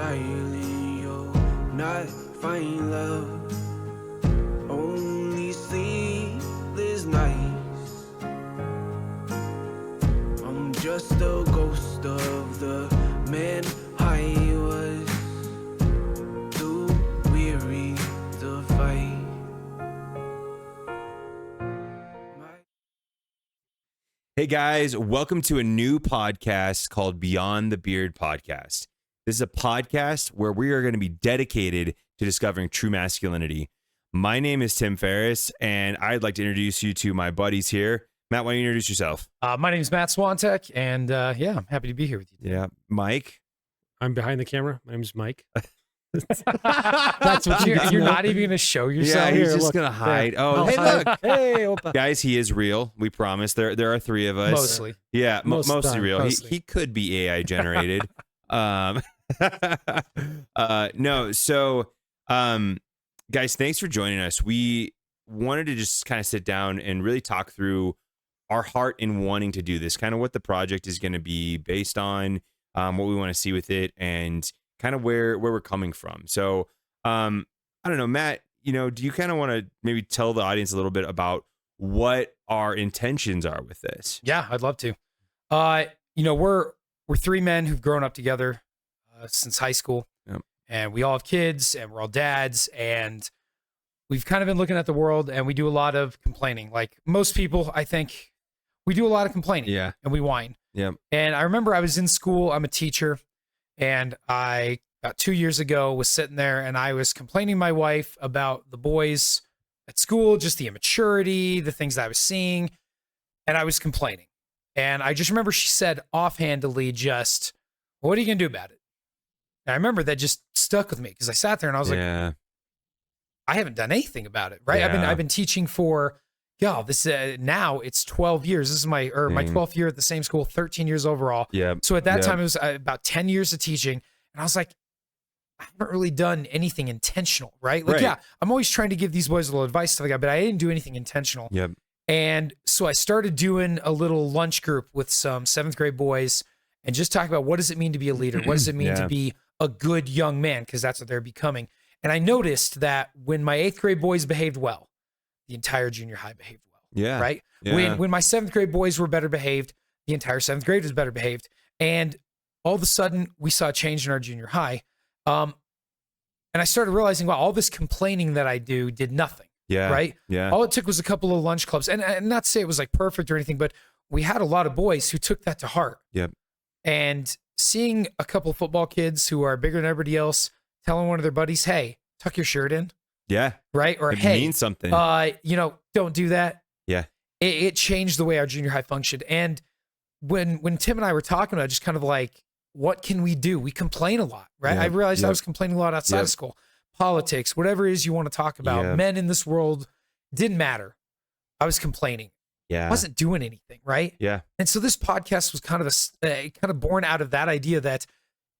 silent, you'll not find love. Only sleepless nights. I'm just a ghost of the man I was, too weary to fight. Hey guys, welcome to a new podcast called Beyond the Beard Podcast. This is a podcast where we are going to be dedicated to discovering true masculinity. My name is Tim Ferriss, and I'd like to introduce you to my buddies here. Matt, why don't you introduce yourself? My name is Matt Swantek, and I'm happy to be here with you today. Yeah, Mike. I'm behind the camera. My name's Mike. That's what you're not even going to show yourself. Yeah, he's Here, just look. going to hide. Yeah. Oh, hey, look. Hey, Opa. Guys, he is real. We promise. There are three of us. Mostly. Yeah, mostly time, real. mostly. He could be AI generated. No, so guys, thanks for joining us. We wanted to just kind of sit down and really talk through our heart in wanting to do this, kind of what the project is going to be based on, what we want to see with it, and kind of where we're coming from. So I don't know, Matt, do you kind of want to maybe tell the audience a little bit about what our intentions are with this? Yeah, I'd love to. We're three men who've grown up together since high school, Yep. and we all have kids, and we're all dads, and we've kind of been looking at the world, and we do a lot of complaining. Like most people, I think we do a lot of complaining. Yeah. And we whine. Yeah. And I remember I was in school. I'm a teacher, and I about 2 years ago was sitting there, and I was complaining to my wife about the boys at school, just the immaturity, the things that I was seeing, and I was complaining. And I just remember she said offhandedly, just, well, what are you going to do about it? And I remember that just stuck with me because I sat there and I was like, I haven't done anything about it, right? Yeah. I've been teaching for, now it's 12 years. This is my 12th year at the same school, 13 years overall. Yeah. So at that time, it was about 10 years of teaching. And I was like, I haven't really done anything intentional, right? Like, Right. yeah, I'm always trying to give these boys a little advice, stuff like that, but I didn't do anything intentional. Yep. And so I started doing a little lunch group with some 7th grade boys and just talk about what does it mean to be a leader? What does it mean to be a good young man? Because that's what they're becoming. And I noticed that when my 8th grade boys behaved well, the entire junior high behaved well. Yeah. Right? Yeah. When my 7th grade boys were better behaved, the entire 7th grade was better behaved. And all of a sudden, we saw a change in our junior high. And I started realizing, wow, all this complaining that I do did nothing. Yeah. Right? Yeah. All it took was a couple of lunch clubs. And not to say it was like perfect or anything, but we had a lot of boys who took that to heart. Yep. And seeing a couple of football kids who are bigger than everybody else telling one of their buddies, hey, tuck your shirt in. Yeah. Right? Or It hey, means something. Don't do that. Yeah. It changed the way our junior high functioned. And when Tim and I were talking about just kind of like, what can we do? We complain a lot, right? Yep. I realized I Yep. was complaining a lot outside Yep. of school. Politics, whatever it is you want to talk about. Yep. Men in this world didn't matter. I was complaining. Yeah. I wasn't doing anything, right? Yeah. And so this podcast was kind of born out of that idea that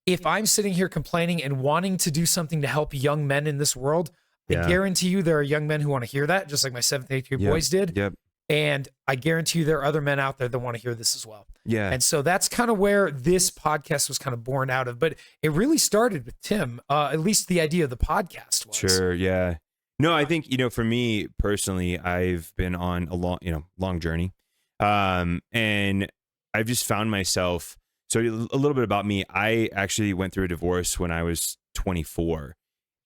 if I'm sitting here complaining and wanting to do something to help young men in this world, Yeah. I guarantee you there are young men who want to hear that, just like my 7th, 8th grade Yep. boys did. Yep. And I guarantee you there are other men out there that want to hear this as well. Yeah. And so that's kind of where this podcast was kind of born out of. But it really started with Tim, at least the idea of the podcast was. Sure. Yeah. No, I think, for me personally, I've been on a long journey. And I've just found myself, so a little bit about me, I actually went through a divorce when I was 24.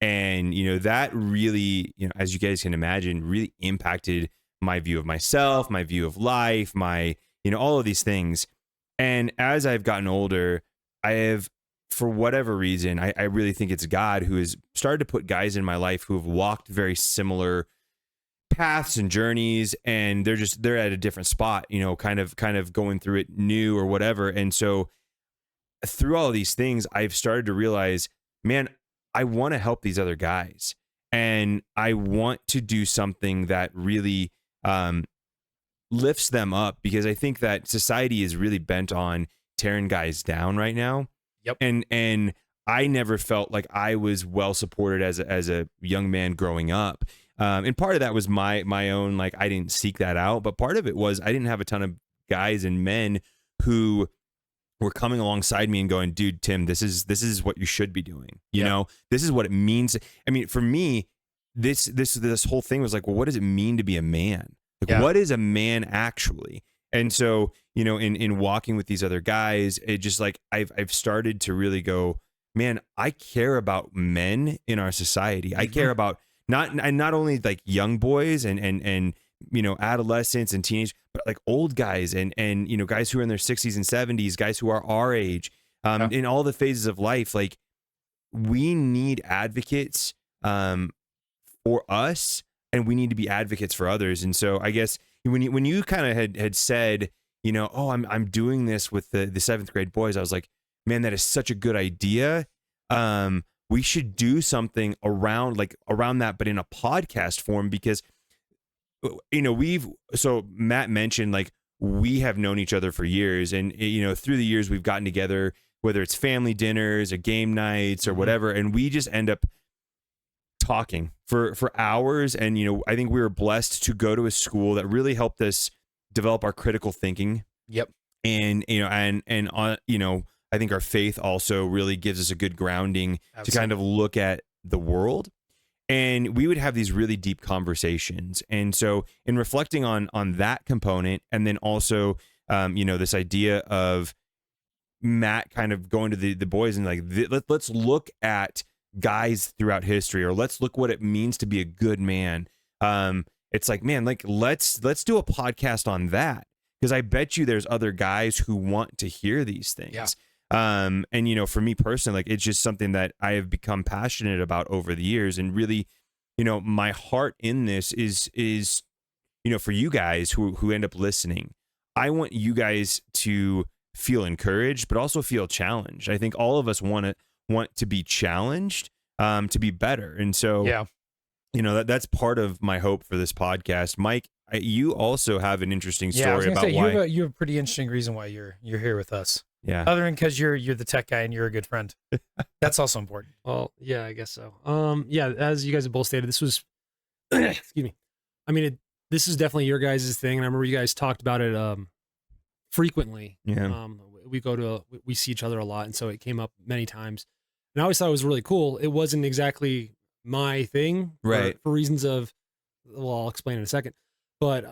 And, that really, as you guys can imagine, really impacted my view of myself, my view of life, my, all of these things. And as I've gotten older, I have, for whatever reason, I really think it's God who has started to put guys in my life who have walked very similar paths and journeys, and they're at a different spot, kind of going through it new or whatever. And so through all of these things, I've started to realize, man, I want to help these other guys, and I want to do something that really lifts them up, because I think that society is really bent on tearing guys down right now. Yep. And I never felt like I was well supported as a young man growing up. And part of that was my own, like, I didn't seek that out, but part of it was I didn't have a ton of guys and men who were coming alongside me and going, dude, Tim, this is what you should be doing. You know, this is what it means. I mean, for me, this whole thing was like, well, what does it mean to be a man? Like, what is a man actually? And so, you know, in walking with these other guys, it just like, I've started to really go, man, I care about men in our society. I care about not only like young boys and you know, adolescents and teenage, but like old guys and you know, guys who are in their 60s and 70s, guys who are our age, in all the phases of life. Like, we need advocates for us, and we need to be advocates for others. And so I guess when you kind of had said, you know, oh, I'm doing this with the 7th grade boys, I was like, man, that is such a good idea. We should do something around that, but in a podcast form, because, you know, so Matt mentioned, like, we have known each other for years, and, you know, through the years we've gotten together, whether it's family dinners or game nights or whatever, and we just end up talking for hours. And, you know, I think we were blessed to go to a school that really helped us develop our critical thinking. Yep. And, you know, and you know, I think our faith also really gives us a good grounding to kind of look at the world. And we would have these really deep conversations. And so in reflecting on that component, and then also, you know, this idea of Matt kind of going to the boys and like, let's look at guys throughout history, or let's look what it means to be a good man. It's like, man, like, let's do a podcast on that, because I bet you there's other guys who want to hear these things. Yeah. And, you know, for me personally, like, it's just something that I have become passionate about over the years. And really, you know, my heart in this is, you know, for you guys who end up listening, I want you guys to feel encouraged, but also feel challenged. I think all of us want to be challenged, to be better. And so, you know, that's part of my hope for this podcast. Mike, you also have an interesting story about why you have a pretty interesting reason why you're here with us. Yeah. Other than because you're the tech guy and you're a good friend. That's also important. Well, yeah, I guess so. Yeah, as you guys have both stated, this was, excuse me. I mean, this is definitely your guys' thing, and I remember you guys talked about it frequently. Yeah. We see each other a lot, and so it came up many times. And I always thought it was really cool. It wasn't exactly my thing, right? For reasons of, well, I'll explain in a second. But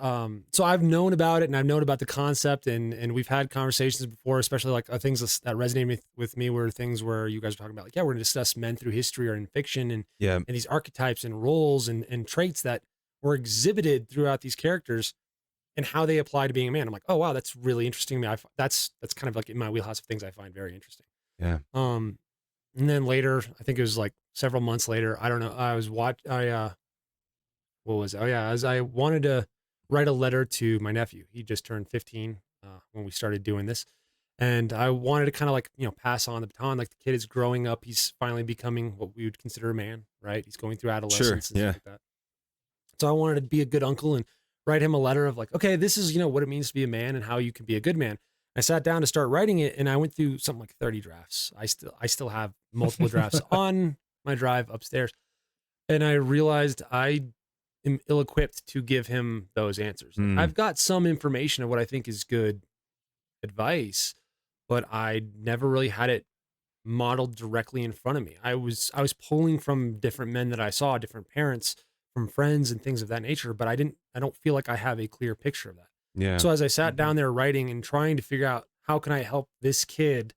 so I've known about it, and I've known about the concept, and we've had conversations before, especially like things that resonated with me were things where you guys were talking about, like, yeah, we're going to discuss men through history or in fiction, and these archetypes and roles and traits that were exhibited throughout these characters and how they apply to being a man. I'm like, oh wow, that's really interesting to me. That's kind of like in my wheelhouse of things I find very interesting. Yeah. And then later, I think it was like several months later, I don't know, what was it? Oh yeah, as I wanted to write a letter to my nephew. He just turned 15 when we started doing this. And I wanted to kind of like, you know, pass on the baton. Like, the kid is growing up. He's finally becoming what we would consider a man, right? He's going through adolescence and stuff like that. So I wanted to be a good uncle and write him a letter of like, okay, this is, you know, what it means to be a man and how you can be a good man. I sat down to start writing it, and I went through something like 30 drafts. I still have multiple drafts on my drive upstairs. And I realized I am ill-equipped to give him those answers. I've got some information of what I think is good advice, but I never really had it modeled directly in front of me. I was pulling from different men that I saw, different parents, from friends and things of that nature, but I don't feel like I have a clear picture of that. Yeah. So as I sat down there writing and trying to figure out how can I help this kid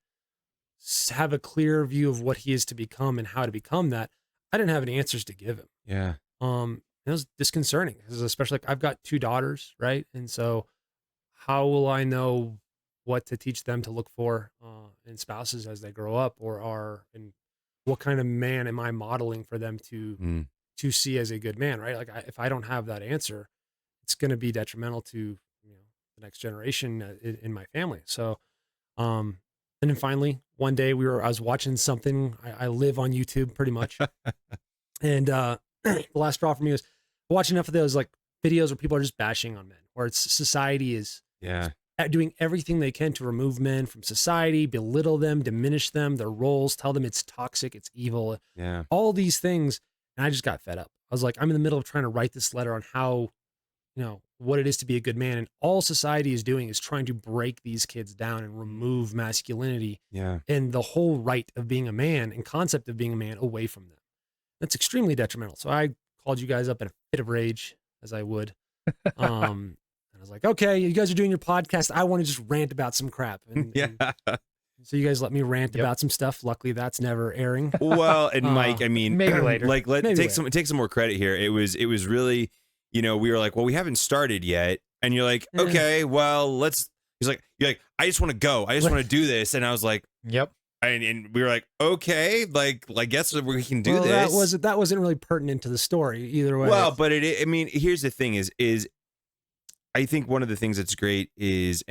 have a clear view of what he is to become and how to become that, I didn't have any answers to give him. Yeah. It was disconcerting, because especially like I've got 2 daughters, right? And so how will I know what to teach them to look for in spouses as they grow up, and what kind of man am I modeling for them to see as a good man, right? Like, if I don't have that answer, it's going to be detrimental to, you know, the next generation in my family. So, and then finally one day I was watching something. I live on YouTube pretty much. And the last straw for me was watching enough of those like videos where people are just bashing on men, where it's society is doing everything they can to remove men from society, belittle them, diminish them, their roles, tell them it's toxic, it's evil, all these things. And I just got fed up. I was like, I'm in the middle of trying to write this letter on how, you what it is to be a good man. And all society is doing is trying to break these kids down and remove masculinity and the whole right of being a man and concept of being a man away from them. That's extremely detrimental. So I called you guys up in a fit of rage, as I would. And I was like, okay, you guys are doing your podcast. I want to just rant about some crap. And so you guys let me rant about some stuff. Luckily, that's never airing. Well, and Mike, I mean, maybe later. Like, take some more credit here. It was really, we were like, well, we haven't started yet, and you're like, okay, well, let's. You're like, I just want to go. I just want to do this, and I was like, yep. And we were like, okay, like, guess we can do this. That wasn't really pertinent to the story either way. Well, but I mean, here's the thing: is I think one of the things that's great is,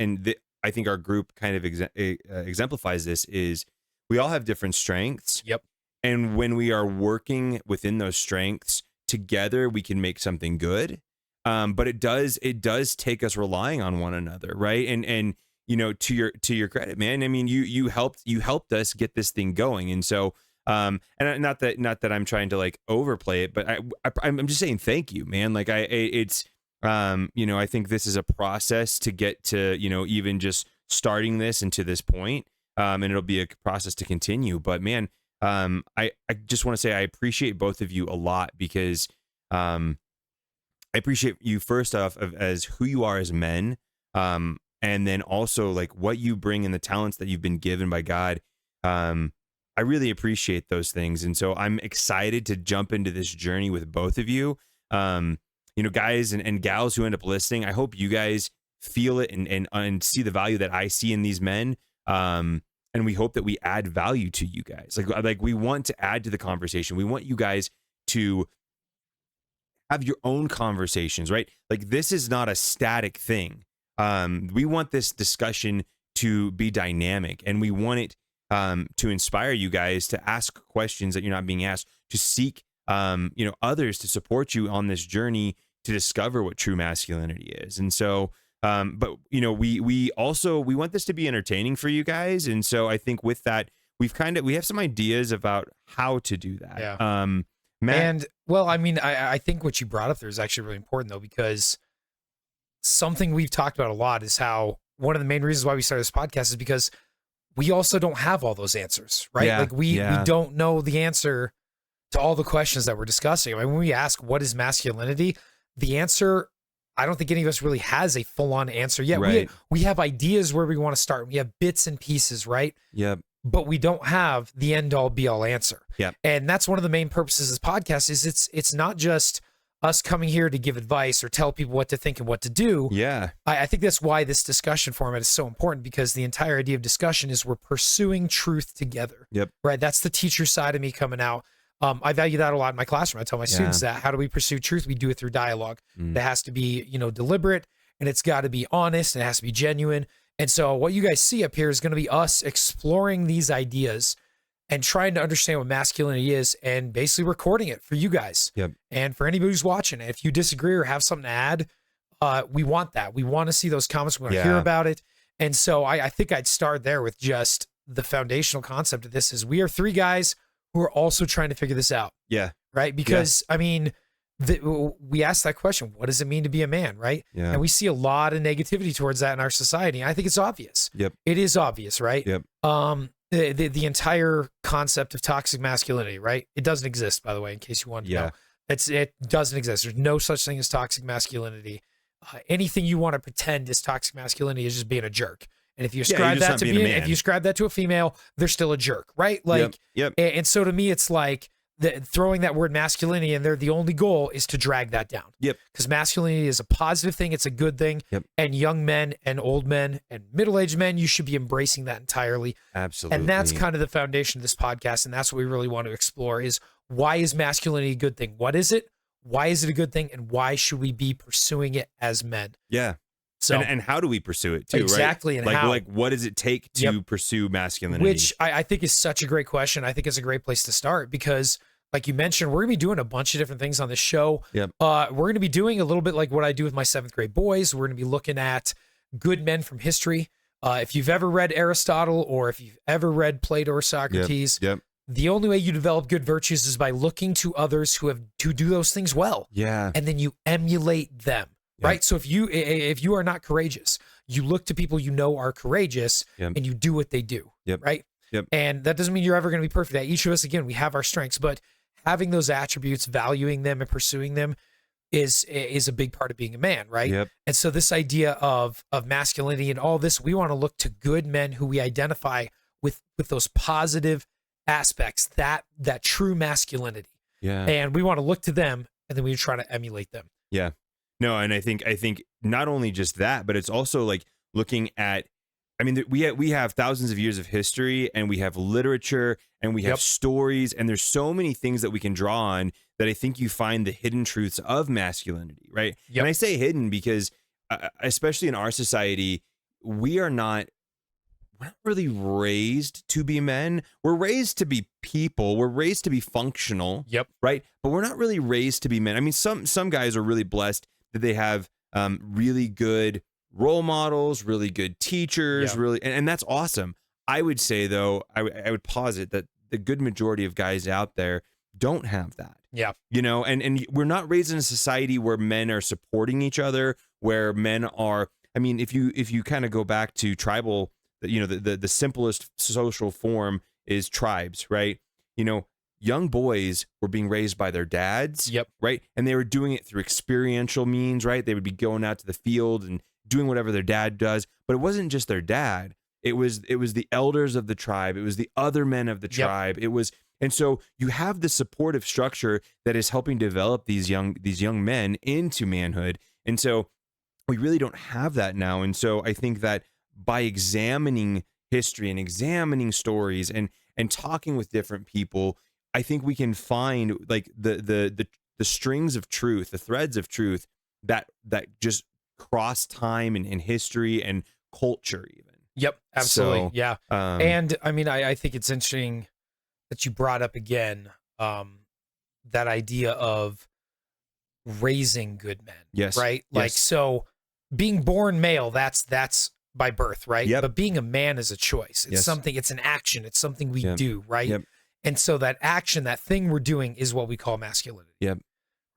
I think our group kind of exemplifies this, is we all have different strengths. Yep. And when we are working within those strengths together, we can make something good. But it does take us relying on one another, right? And to your credit, man, I mean, you helped us get this thing going. And so, and not that I'm trying to like overplay it, but I'm just saying thank you, man. Like I think this is a process to get to, even just starting this and to this point. And it'll be a process to continue. But man, I just want to say I appreciate both of you a lot, because I appreciate you first off as who you are as men. And then also like what you bring and the talents that you've been given by God. I really appreciate those things. And so I'm excited to jump into this journey with both of you. Guys and gals who end up listening, I hope you guys feel it and see the value that I see in these men. And we hope that we add value to you guys. Like we want to add to the conversation. We want you guys to have your own conversations, right? Like this is not a static thing. We want this discussion to be dynamic, and we want it to inspire you guys to ask questions that you're not being asked, to seek others to support you on this journey to discover what true masculinity is. And so, but we want this to be entertaining for you guys. And so I think with that, we have some ideas about how to do that. Yeah. Matt? And well, I mean, I think what you brought up there is actually really important though, because something we've talked about a lot is how one of the main reasons why we started this podcast is because we also don't have all those answers, right? Yeah, like we don't know the answer to all the questions that we're discussing. I mean, when we ask what is masculinity, the answer, I don't think any of us really has a full-on answer yet. Right. We have ideas where we want to start. We have bits and pieces, right? Yep. But we don't have the end-all be-all answer. Yep. And that's one of the main purposes of this podcast is it's not just us coming here to give advice or tell people what to think and what to do. Yeah. I think that's why this discussion format is so important, because the entire idea of discussion is we're pursuing truth together. Yep. Right. That's the teacher side of me coming out. I value that a lot in my classroom. I tell my students that. How do we pursue truth? We do it through dialogue. That has to be, deliberate, and it's got to be honest, and it has to be genuine. And so what you guys see up here is going to be us exploring these ideas and trying to understand what masculinity is, and basically recording it for you guys. Yep. And for anybody who's watching, if you disagree or have something to add, we want that. We want to see those comments. We want to hear about it. And so I think I'd start there with just the foundational concept of this is we are three guys who are also trying to figure this out. Yeah. Right. Because I mean, we asked that question, what does it mean to be a man? Right. Yeah. And we see a lot of negativity towards that in our society. I think it's obvious. Yep. It is obvious. Right. Yep. The entire concept of toxic masculinity, right? It doesn't exist, by the way, in case you wanted to know. It doesn't exist. There's no such thing as toxic masculinity. Anything you want to pretend is toxic masculinity is just being a jerk. And if you ascribe that to if you ascribe that to a female, they're still a jerk, right? Like, yep. And so to me, it's like throwing that word masculinity in there. The only goal is to drag that down. Yep. Because masculinity is a positive thing. It's a good thing. Yep. And young men and old men and middle-aged men, you should be embracing that entirely. Absolutely. And that's kind of the foundation of this podcast. And that's what we really want to explore is, why is masculinity a good thing? What is it? Why is it a good thing? And why should we be pursuing it as men? Yeah. So, and how do we pursue it too? Exactly. Right? And how? Like what does it take to pursue masculinity? Which I think is such a great question. I think it's a great place to start because, like you mentioned, we're going to be doing a bunch of different things on this show. Yep. We're going to be doing a little bit like what I do with my 7th grade boys. We're going to be looking at good men from history. If you've ever read Aristotle or if you've ever read Plato or Socrates, the only way you develop good virtues is by looking to others who do those things well. Yeah. And then you emulate them. right? So if you are not courageous, you look to people you know are courageous Yep. and you do what they do, Yep. right? Yep. And that doesn't mean you're ever going to be perfect at each of us. Again, we have our strengths, but having those attributes, valuing them and pursuing them is a big part of being a man, right? Yep. And so this idea of masculinity and all this, we want to look to good men who we identify with those positive aspects, that true masculinity. Yeah. And we want to look to them, and then we try to emulate them. Yeah. No, and I think not only just that, but it's also like looking at, I mean, we have thousands of years of history, and we have literature, and we have Yep. stories, and there's so many things that we can draw on that I think you find the hidden truths of masculinity, right? Yep. And I say hidden because, especially in our society, we're not really raised to be men. We're raised to be people. We're raised to be functional. Yep. Right. But we're not really raised to be men. I mean, some guys are really blessed that they have really good role models, really good teachers, Yeah. really, and that's awesome. I would say though, I would posit that the good majority of guys out there don't have that. Yeah. You know, and we're not raised in a society where men are supporting each other, where men are, I mean, if you kind of go back to tribal, you know, the simplest social form is tribes, right? You know, young boys were being raised by their dads, Yep. right? And they were doing it through experiential means, right? They would be going out to the field and doing whatever their dad does, but it wasn't just their dad. It was the elders of the tribe. It was the other men of the Yep. tribe. It was, and so you have the supportive structure that is helping develop these young men into manhood. And so we really don't have that now. And so I think that by examining history and examining stories and talking with different people, I think we can find like the strings of truth, the threads of truth that just cross time and history and culture even. Yep. Absolutely. So, yeah. And I mean, I think it's interesting that you brought up again that idea of raising good men. Yes. Right. Like, Yes. so being born male, that's by birth, right? Yep. But being a man is a choice. It's Yes. something, it's an action. It's something we Yep. do, right? Yep. And so that action, that thing we're doing is what we call masculinity. Yep.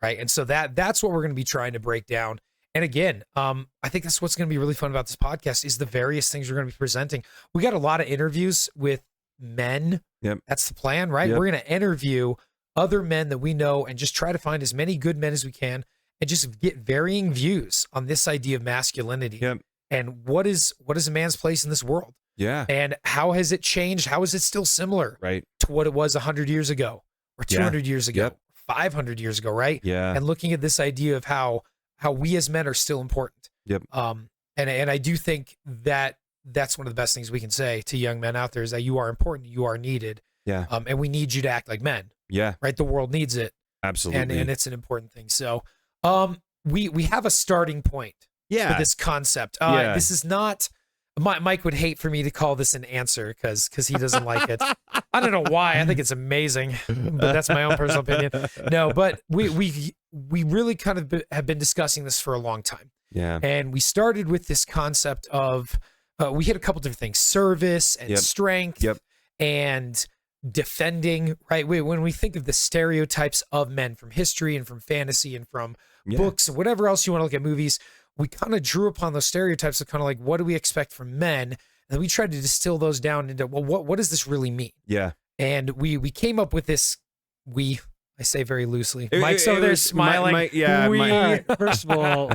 Right. And so that's what we're going to be trying to break down. And again, I think that's what's going to be really fun about this podcast is the various things we're going to be presenting. We got a lot of interviews with men. Yep. That's the plan, right? Yep. We're going to interview other men that we know and just try to find as many good men as we can and just get varying views on this idea of masculinity. Yep. And what is a man's place in this world? Yeah. And how has it changed? How is it still similar Right. to what it was 100 years ago or 200 years ago, Yep. 500 years ago, right? Yeah. And looking at this idea of how we as men are still important. Yep. And I do think that that's one of the best things we can say to young men out there is that you are important, you are needed. Yeah. And we need you to act like men, Yeah. right? The world needs it. Absolutely. And it's an important thing. So, we have a starting point yeah. for this concept. Yeah. This is not, Mike would hate for me to call this an answer because he doesn't like it. I don't know why. I think it's amazing, but that's my own personal opinion. No, but we really kind of have been discussing this for a long time. Yeah. And we started with this concept of, we hit a couple different things, service and Yep. strength Yep. and defending, right? When we think of the stereotypes of men from history and from fantasy and from Yeah. books and whatever else you want to look at, movies, we kind of drew upon those stereotypes of kind of like, what do we expect from men? And we tried to distill those down into, well, what does this really mean? Yeah. And we came up with this, I say very loosely. It- Mike's it over there was smiling. yeah. We- All right, first of all,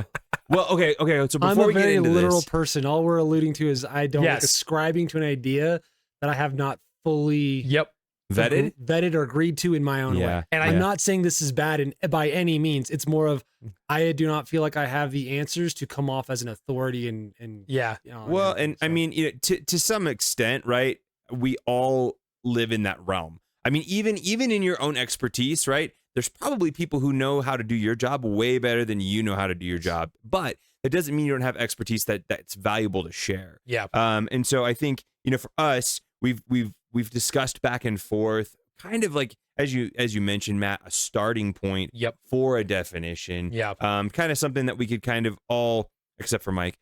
Well, okay. So before I'm a we get very into literal this, person. All we're alluding to is I don't like Yes. ascribing to an idea that I have not fully Yep. vetted. or agreed to in my own Yeah. way. And I'm Yeah. not saying this is bad by any means. It's more of I do not feel like I have the answers to come off as an authority and Yeah. you know, Well, everything. and I So, mean, you know, to some extent, right? We all live in that realm. I mean, even in your own expertise, right? There's probably people who know how to do your job way better than you know how to do your job. But it doesn't mean you don't have expertise that's valuable to share. Yeah. And so I think, you know, for us, we've discussed back and forth, kind of like as you mentioned, Matt, a starting point Yep. for a definition. Yeah. Kind of something that we could kind of all, except for Mike,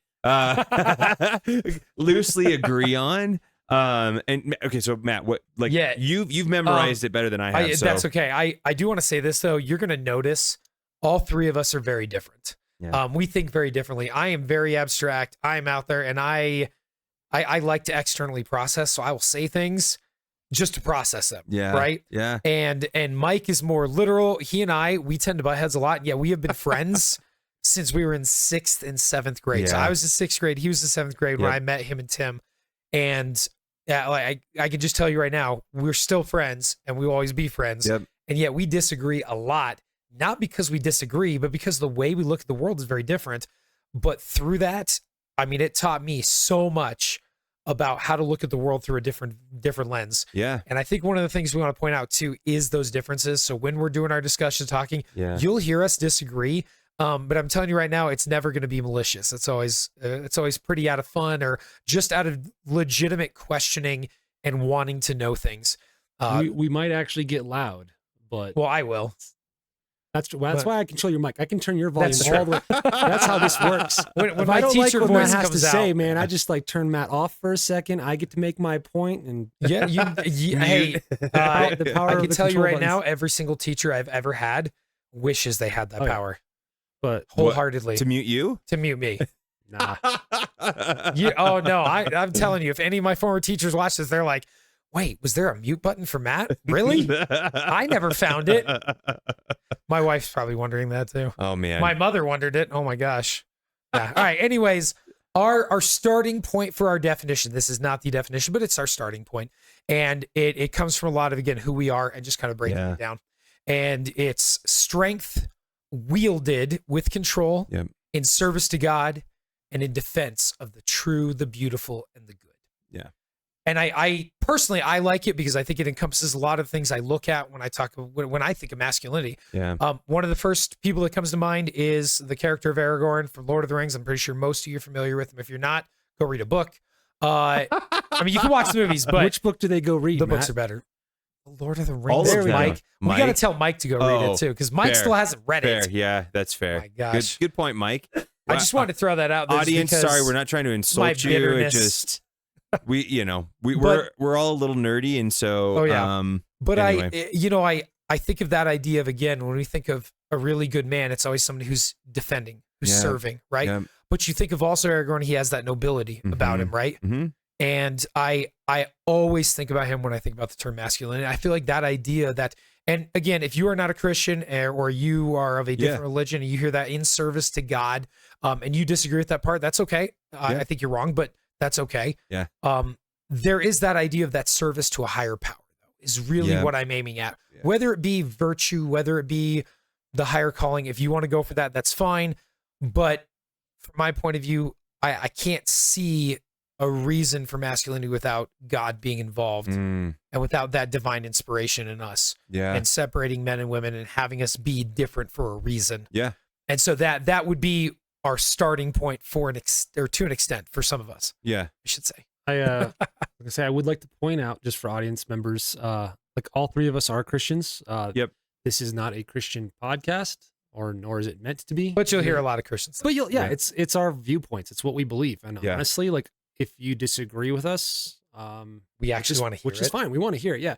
loosely agree on. And okay, so Matt, what like Yeah. you've memorized it better than I have. So That's okay. I do want to say this though. You're going to notice all three of us are very different. Yeah. We think very differently. I am very abstract. I'm out there, and I like to externally process. So I will say things just to process them. Yeah. Right. Yeah. And Mike is more literal. He and we tend to butt heads a lot. Yeah, we have been friends since we were in 6th and 7th grade. So Yeah. I was in 6th grade. He was in 7th grade when I met him and Tim. And yeah, like I can just tell you right now, we're still friends and we will always be friends. Yep. And yet we disagree a lot, not because we disagree, but because the way we look at the world is very different. But through that, I mean, it taught me so much about how to look at the world through a different lens. Yeah. And I think one of the things we want to point out too is those differences. So when we're doing our discussion talking, Yeah. you'll hear us disagree. But I'm telling you right now, it's never going to be malicious. It's always pretty out of fun or just out of legitimate questioning and wanting to know things. We might actually get loud, but Well, I will. that's but- why I control your mic. I can turn your volume That's all the way. That's how this works. When If my I don't like teacher what Matt voice has to comes say, out, man, I just like turn Matt off for a second. I get to make my point, and yeah, hey, the power I of can the tell you control right buttons. now, every single teacher I've ever had wishes they had that Oh, yeah. power But wholeheartedly To mute you? to mute me. nah, Oh no, I'm telling you, if any of my former teachers watch this, they're like, "Wait, was there a mute button for Matt? Really? I never found it." My wife's probably wondering that too. Oh man. My mother wondered it. Oh my gosh. Yeah. All right. Anyways, our starting point for our definition. This is not the definition, but it's our starting point, and it comes from a lot of, again, who we are and just kind of breaking Yeah. it down. And it's strength wielded with control Yep. in service to God and in defense of the true, the beautiful, and the good. Yeah. And I personally, I like it because I think it encompasses a lot of things I look at when I think of masculinity. Yeah. One of the first people that comes to mind is the character of Aragorn from Lord of the Rings. I'm pretty sure most of you are familiar with him. If you're not, go read a book. I mean, you can watch the movies, but which book do they go read? the books Matt? are better. Lord of the All Rings. of them. Mike. We got to Mike? tell Mike to go read Oh, it too, because Mike fair. still hasn't read Fair. it. Yeah, that's fair. My gosh. Good point, Mike. I just wanted to throw that out there. just Audience, because sorry, we're not trying to my insult you. It bitterness. just we're But- we're all a little nerdy, and so Oh, yeah. But anyway. I think of that idea of, again, when we think of a really good man, it's always somebody who's defending, who's Yeah. serving, right? Yeah. But you think of also Aragorn, he has that nobility about him, right? Mhm. And I always think about him when I think about the term masculinity. I feel like that idea that, and again, if you are not a Christian or you are of a different religion and you hear that in service to God, and you disagree with that part, that's okay. I think you're wrong, but that's okay. Yeah. There is that idea of that service to a higher power, though, is really Yeah. what I'm aiming at. Yeah. Whether it be virtue, whether it be the higher calling, if you want to go for that, that's fine. But from my point of view, I can't see a reason for masculinity without God being involved Mm, and without that divine inspiration in us yeah. and separating men and women and having us be different for a reason. Yeah. And so that would be our starting point to an extent for some of us, Yeah. I should say. like I say, I would like to point out, just for audience members, like all three of us are Christians. Yep. This is not a Christian podcast, nor is it meant to be. But you'll hear a lot of Christians. But Yeah. it's our viewpoints. It's what we believe. And Yeah. honestly, like if you disagree with us, We actually want to hear which is it. fine. We want to hear it. Yeah.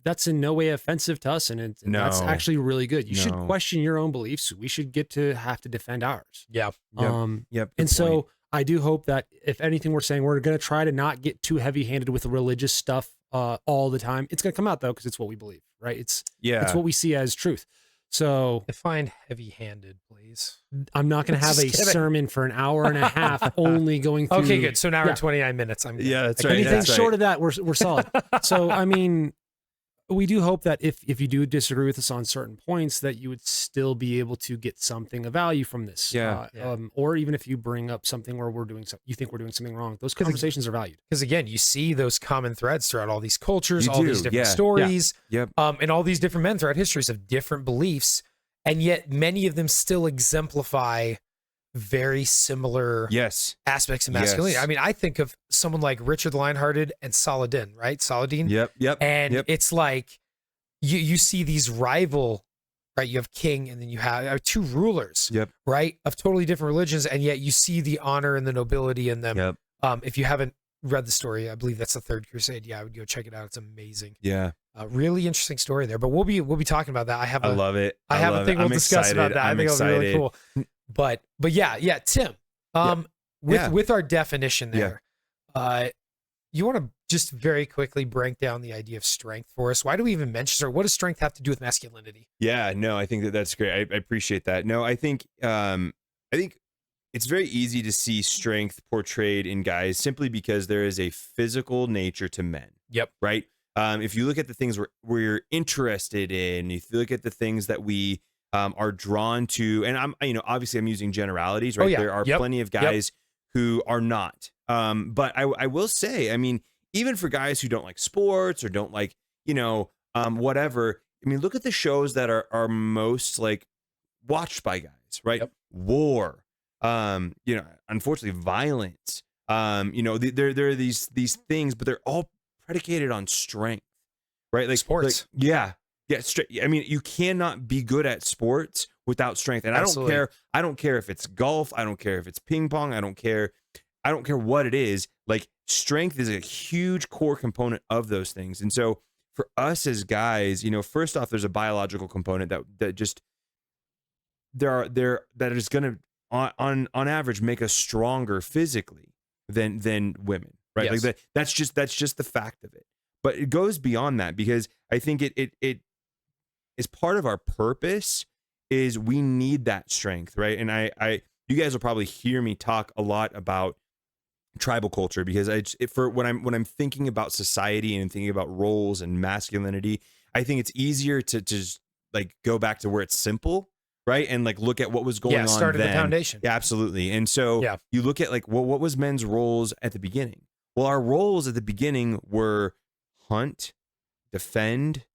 That's in no way offensive to us, and that's No. actually really good. You should No. question your own beliefs. We should get to have to defend ours. Yeah. Yep. Yep. And good so point. I do hope that if anything we're saying, we're going to try to not get too heavy-handed with the religious stuff all the time. It's going to come out though, because it's what we believe, right? It's what we see as truth. So Define heavy-handed, please. I'm not going to have Just a kidding. sermon for an hour and a half only going through. Okay, good. So an hour Yeah. and 29 minutes. I'm good. Yeah, that's I right. can do Anything that. That's short of that, we're solid. So I mean, we do hope that if you do disagree with us on certain points, that you would still be able to get something of value from this. Yeah. Or even if you bring up something where you think we're doing something wrong, those conversations are valued. Because again, you see those common threads throughout all these cultures, You all do, these different yeah. stories, Yep. and all these different men throughout histories of different beliefs, and yet many of them still exemplify very similar Yes. aspects of masculinity. Yes. I mean, I think of someone like Richard the Lionhearted and Saladin, right? Saladin. Yep. Yep. And yep. it's like you see these rival, right? You have king, and then you have two rulers, Yep. right, of totally different religions, and yet you see the honor and the nobility in them. Yep. If you haven't read the story. I believe that's the Third Crusade. Yeah, I would go check it out. It's amazing. Yeah. Really interesting story there. But we'll be talking about that. I love it. I have love a thing it. we'll I'm discuss about excited. that. I'm I think it'll be really excited. cool. But yeah, Tim. With our definition there, you want to just very quickly break down the idea of strength for us? Why do we even mention, or what does strength have to do with masculinity? Yeah, no, I think that's great. I appreciate that. No, I think it's very easy to see strength portrayed in guys simply because there is a physical nature to men. Yep. Right. If you look at the things we're interested in, if you look at the things that we are drawn to, and obviously I'm using generalities, right? Oh, yeah. There are plenty of guys who are not. But I will say, I mean, even for guys who don't like sports or don't like, whatever, I mean, look at the shows that are most like watched by guys, right? Yep. War, unfortunately violence, there are these things, but they're all predicated on strength, right? Like sports. Yeah. I mean, you cannot be good at sports without strength. And Absolutely. I don't care if it's golf. I don't care if it's ping pong. I don't care what it is. Like, strength is a huge core component of those things. And so for us as guys, first off, there's a biological component that just that is going to on average make us stronger physically than women, right? Yes. Like that's just the fact of it. But it goes beyond that, because I think it is part of our purpose is we need that strength, right? And you guys will probably hear me talk a lot about tribal culture, because when I'm thinking about society and thinking about roles and masculinity, I think it's easier to just like go back to where it's simple, right? And like look at what was going on start at then. the foundation. Yeah, absolutely. And so you look at like, what was men's roles at the beginning? Well, our roles at the beginning were hunt, defend,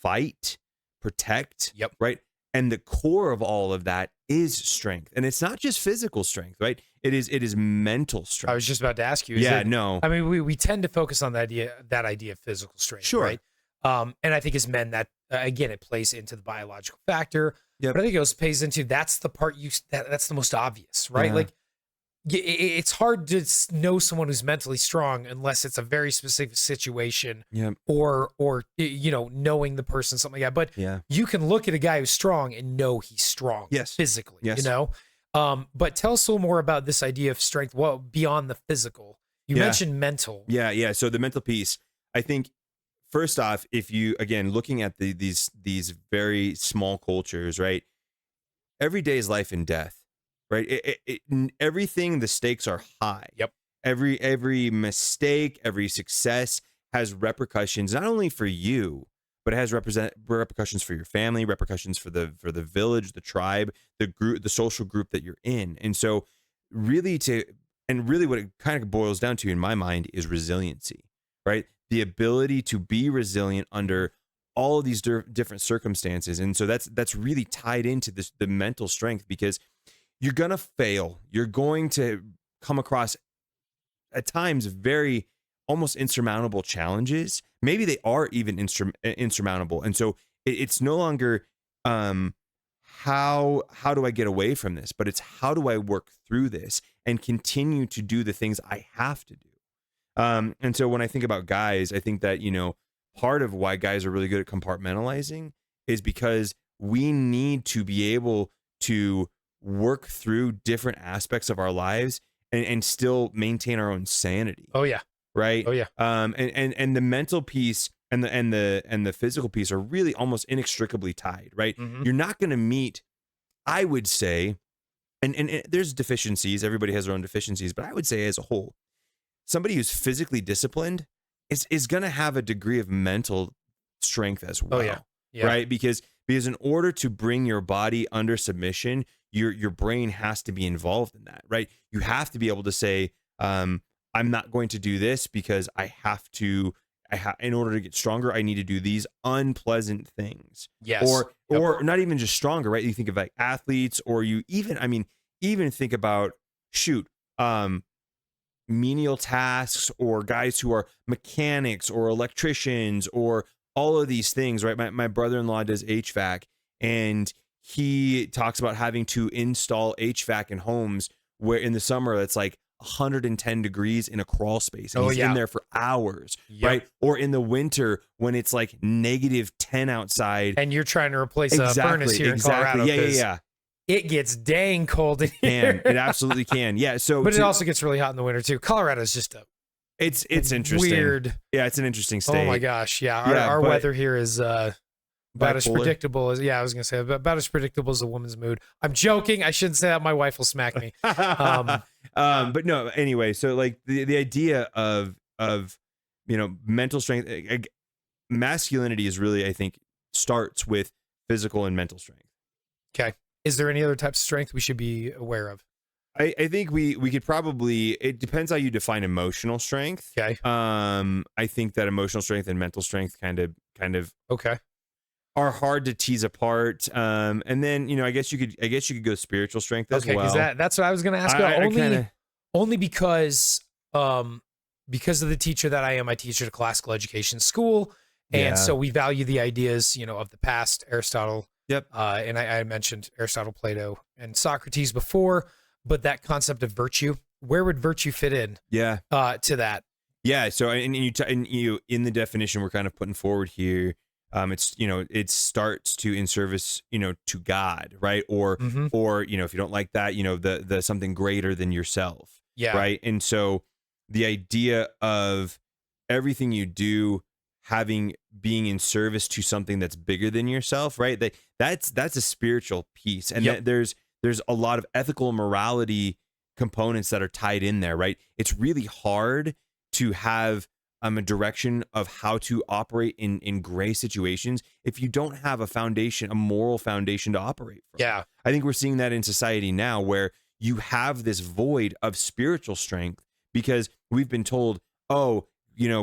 fight, protect, right? And the core of all of that is strength. And it's not just physical strength, right? It is mental strength. I was just about to ask you. No. I mean, we tend to focus on that idea of physical strength, Sure. right? And I think as men, that again, it plays into the biological factor. Yep. But I think it also plays into that's the part that's the most obvious, right? Like it's hard to know someone who's mentally strong unless it's a very specific situation, or knowing the person, something like that. But you can look at a guy who's strong and know he's strong, physically, But tell us a little more about this idea of strength. Well, beyond the physical, you mentioned mental. Yeah. So the mental piece, I think, first off, if you, again, looking at these very small cultures, right? Every day is life and death, right? Everything, the stakes are high. Yep. Every mistake, every success has repercussions, not only for you, but it has repercussions for your family, repercussions for the village, the tribe, the group, the social group that you're in. And so really what it kind of boils down to in my mind is resiliency, right? The ability to be resilient under all of these different circumstances. And so that's really tied into the mental strength, because you're going to fail. You're going to come across at times very almost insurmountable challenges. Maybe they are even insurmountable. And so it's no longer how do I get away from this, but it's how do I work through this and continue to do the things I have to do. And so when I think about guys, I think that, part of why guys are really good at compartmentalizing is because we need to be able to work through different aspects of our lives and still maintain our own sanity. Oh yeah. Right. Oh yeah. And the mental piece and the physical piece are really almost inextricably tied, right? Mm-hmm. You're not going to meet, I would say, and there's deficiencies. Everybody has their own deficiencies, but I would say as a whole, somebody who's physically disciplined is going to have a degree of mental strength as well. Oh, yeah. Right. Because in order to bring your body under submission, your brain has to be involved in that, right? You have to be able to say, I'm not going to do this because in order to get stronger, I need to do these unpleasant things. Yes. Or not even just stronger, right? You think of like athletes, or you even think about menial tasks, or guys who are mechanics or electricians or all of these things, right? My brother-in-law does HVAC, and he talks about having to install HVAC in homes where in the summer it's like 110 degrees in a crawl space and Oh, he's yeah. in there for hours, Yep. right? Or in the winter when it's like -10 outside. And you're trying to replace a furnace here in Colorado. Yeah. It gets dang cold in Can here. it absolutely can. Yeah. So, But it also gets really hot in the winter too. Colorado's just a it's interesting. weird. Yeah, it's an interesting state. Oh my gosh, yeah. Yeah, Our but- weather here is about as Bipolar. predictable as I was gonna say about as predictable as a woman's mood. I'm joking. I shouldn't say that. My wife will smack me. But no, anyway, so like the idea of mental strength, masculinity is really, I think, starts with physical and mental strength. Okay. Is there any other types of strength we should be aware of? I think we could probably, it depends how you define emotional strength. Okay. I think that emotional strength and mental strength kind of Okay. are hard to tease apart. And then, I guess you could go spiritual strength as Okay, well. because that's what I was gonna ask about. Only because of the teacher that I am. I teach at a classical education school, and Yeah. so we value the ideas, of the past, Aristotle. Yep. And I mentioned Aristotle, Plato, and Socrates before, but that concept of virtue, where would virtue fit in? Yeah. To that. Yeah. So, and you in the definition we're kind of putting forward here, it's it starts to in service to God, right? Or Mhm. or if you don't like that, the something greater than yourself, Yeah. right? And so the idea of everything you do being in service to something that's bigger than yourself, right? That's a spiritual piece, and Yep. there's a lot of ethical morality components that are tied in there, right? It's really hard to have a direction of how to operate in gray situations if you don't have a moral foundation to operate from. Yeah. I think we're seeing that in society now, where you have this void of spiritual strength because we've been told, oh,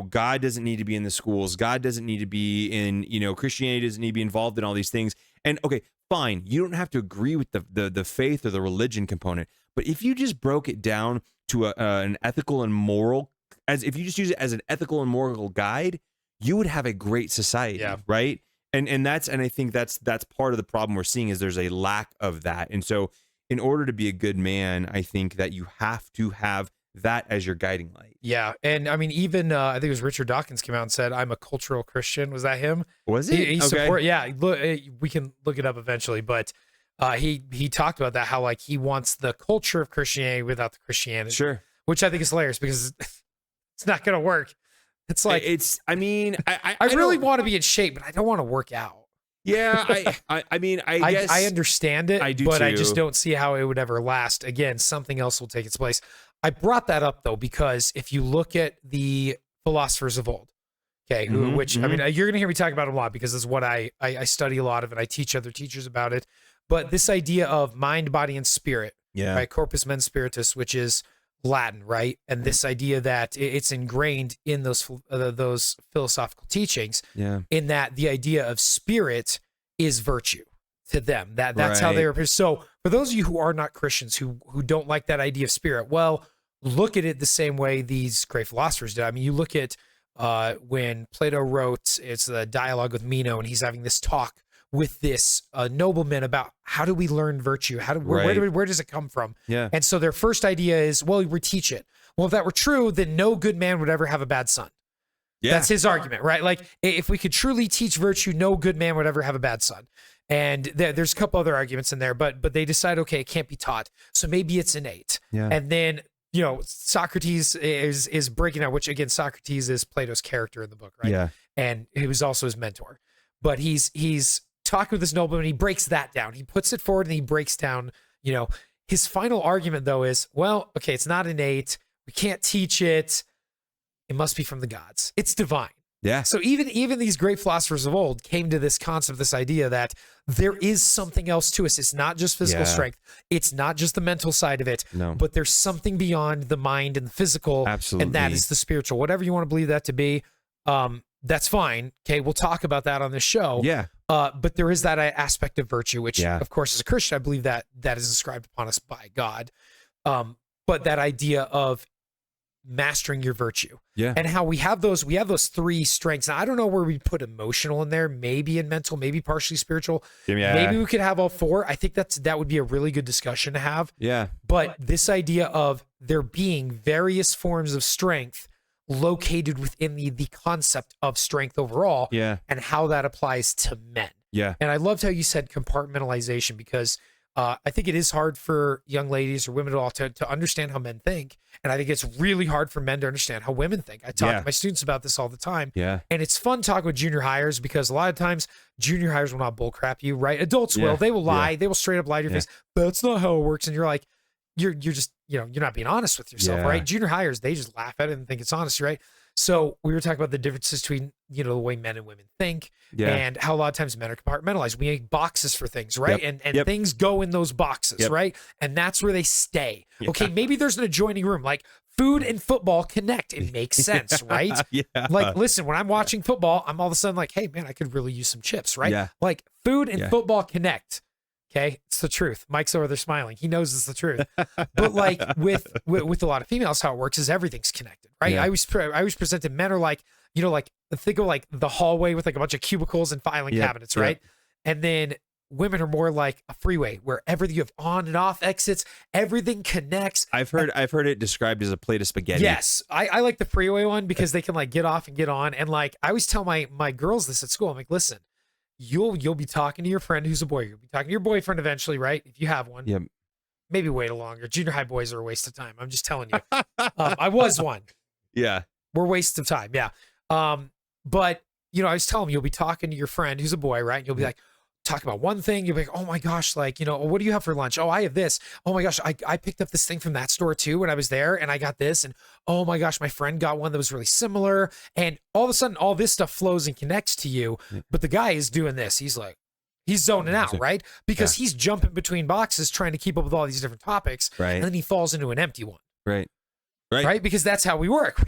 God doesn't need to be in the schools. God doesn't need to be in, Christianity doesn't need to be involved in all these things. And okay, fine. You don't have to agree with the faith or the religion component. But if you just broke it down to an ethical and moral, if you just use it as an ethical and moral guide, you would have a great society, Yeah. right? And I think that's part of the problem we're seeing is there's a lack of that. And so in order to be a good man, I think that you have to have that as your guiding light. Yeah. And I mean, even I think it was Richard Dawkins came out and said, "I'm a cultural Christian." Was that him? Was it? He Okay. yeah. Look, we can look it up eventually, but he talked about that, how like he wants the culture of Christianity without the Christianity, Sure. which I think is hilarious because it's not going to work. It's like I mean, I really don't- want to be in shape, but I don't want to work out. Yeah, I mean, I guess I understand it, I do but I too. just don't see how it would ever last. Again, something else will take its place. I brought that up though because if you look at the philosophers of old, okay, Mhm, which I mean, you're going to hear me talk about them a lot because it's what I study a lot of, and I teach other teachers about it. But this idea of mind, body, and spirit, Yeah. right? Corpus mens spiritus, which is Latin, right? And this idea that it's ingrained in those philosophical teachings, Yeah. in that the idea of spirit is virtue to them. That's how Right. they are. So for those of you who are not Christians, who don't like that idea of spirit, well, look at it the same way these great philosophers did. I mean, you look at when Plato wrote, it's the dialogue with Meno, and he's having this talk with this nobleman about how do we learn virtue? Where does it come from? Yeah. And so their first idea is, well, we teach it. Well, if that were true, then no good man would ever have a bad son. Yeah. That's his argument, right? Like, if we could truly teach virtue, no good man would ever have a bad son. And there's a couple other arguments in there, but they decide, okay, it can't be taught, so maybe it's innate. Yeah. And then Socrates is breaking out, which again, Socrates is Plato's character in the book, right? Yeah. And he was also his mentor. But he's talking with this nobleman. He breaks that down. He puts it forward and he breaks down. His final argument though is, well, okay, it's not innate. We can't teach it. It must be from the gods. It's divine. Yeah. So even these great philosophers of old came to this concept, this idea that there is something else to us. It's not just physical Yeah. strength. It's not just the mental side of it. No. But there's something beyond the mind and the physical. Absolutely. And that is the spiritual. Whatever you want to believe that to be, that's fine. Okay, we'll talk about that on this show. Yeah. But there is that aspect of virtue, which, Yeah. of course, as a Christian, I believe that is inscribed upon us by God. But that idea of mastering your virtue. Yeah. And how we have those three strengths. Now, I don't know where we put emotional in there, maybe in mental, maybe partially spiritual. Yeah. Maybe we could have all four. I think that would be a really good discussion to have. Yeah. But this idea of there being various forms of strength located within the concept of strength overall, Yeah. and how that applies to men. Yeah. And I loved how you said compartmentalization, because I think it is hard for young ladies or women at all to understand how men think. And I think it's really hard for men to understand how women think. I talk to my students about this all the time. Yeah. And it's fun talking with junior hires, because a lot of times junior hires will not bullcrap you, right? Adults will. They will lie. They will straight up lie to your face. That's not how it works. And you're like, you're just, you're not being honest with yourself, right? Junior hires, they just laugh at it and think it's honest, right? So we were talking about the differences between, the way men and women think, and how a lot of times men are compartmentalized. We make boxes for things, right? And things go in those boxes, right? And that's where they stay. Okay, maybe there's an adjoining room, like food and football connect. It makes sense, right? Like, listen, when I'm watching football, I'm all of a sudden like, hey, man, I could really use some chips, right? Yeah. Like food and football connect. Okay, it's the truth. Mike's over there smiling. He knows it's the truth. But like with a lot of females, how it works is everything's connected, right? I always presented men are like, like think of like the hallway with like a bunch of cubicles and filing cabinets, right? And then women are more like a freeway where everything, you have on and off exits, everything connects. I've heard it described as a plate of spaghetti. Yes, I like the freeway one because they can like get off and get on. And like I always tell my girls this at school. I'm like, listen, you'll be talking to your friend who's a boy. You'll be talking to your boyfriend eventually, right? If you have one. Yep. Maybe wait a longer. Junior high boys are a waste of time. I'm just telling you. I was one. Yeah. We're waste of time. Yeah. But I was telling him, you'll be talking to your friend who's a boy, right? And you'll be like, talk about one thing. You'll be like, oh my gosh, like, what do you have for lunch? Oh, I have this. Oh my gosh, I picked up this thing from that store too when I was there, and I got this. And oh my gosh, my friend got one that was really similar. And all of a sudden, all this stuff flows and connects to you. But the guy is doing this. He's like, he's zoning out, right? Because he's jumping between boxes trying to keep up with all these different topics. Right. And then he falls into an empty one. Right. Right. Because that's how we work.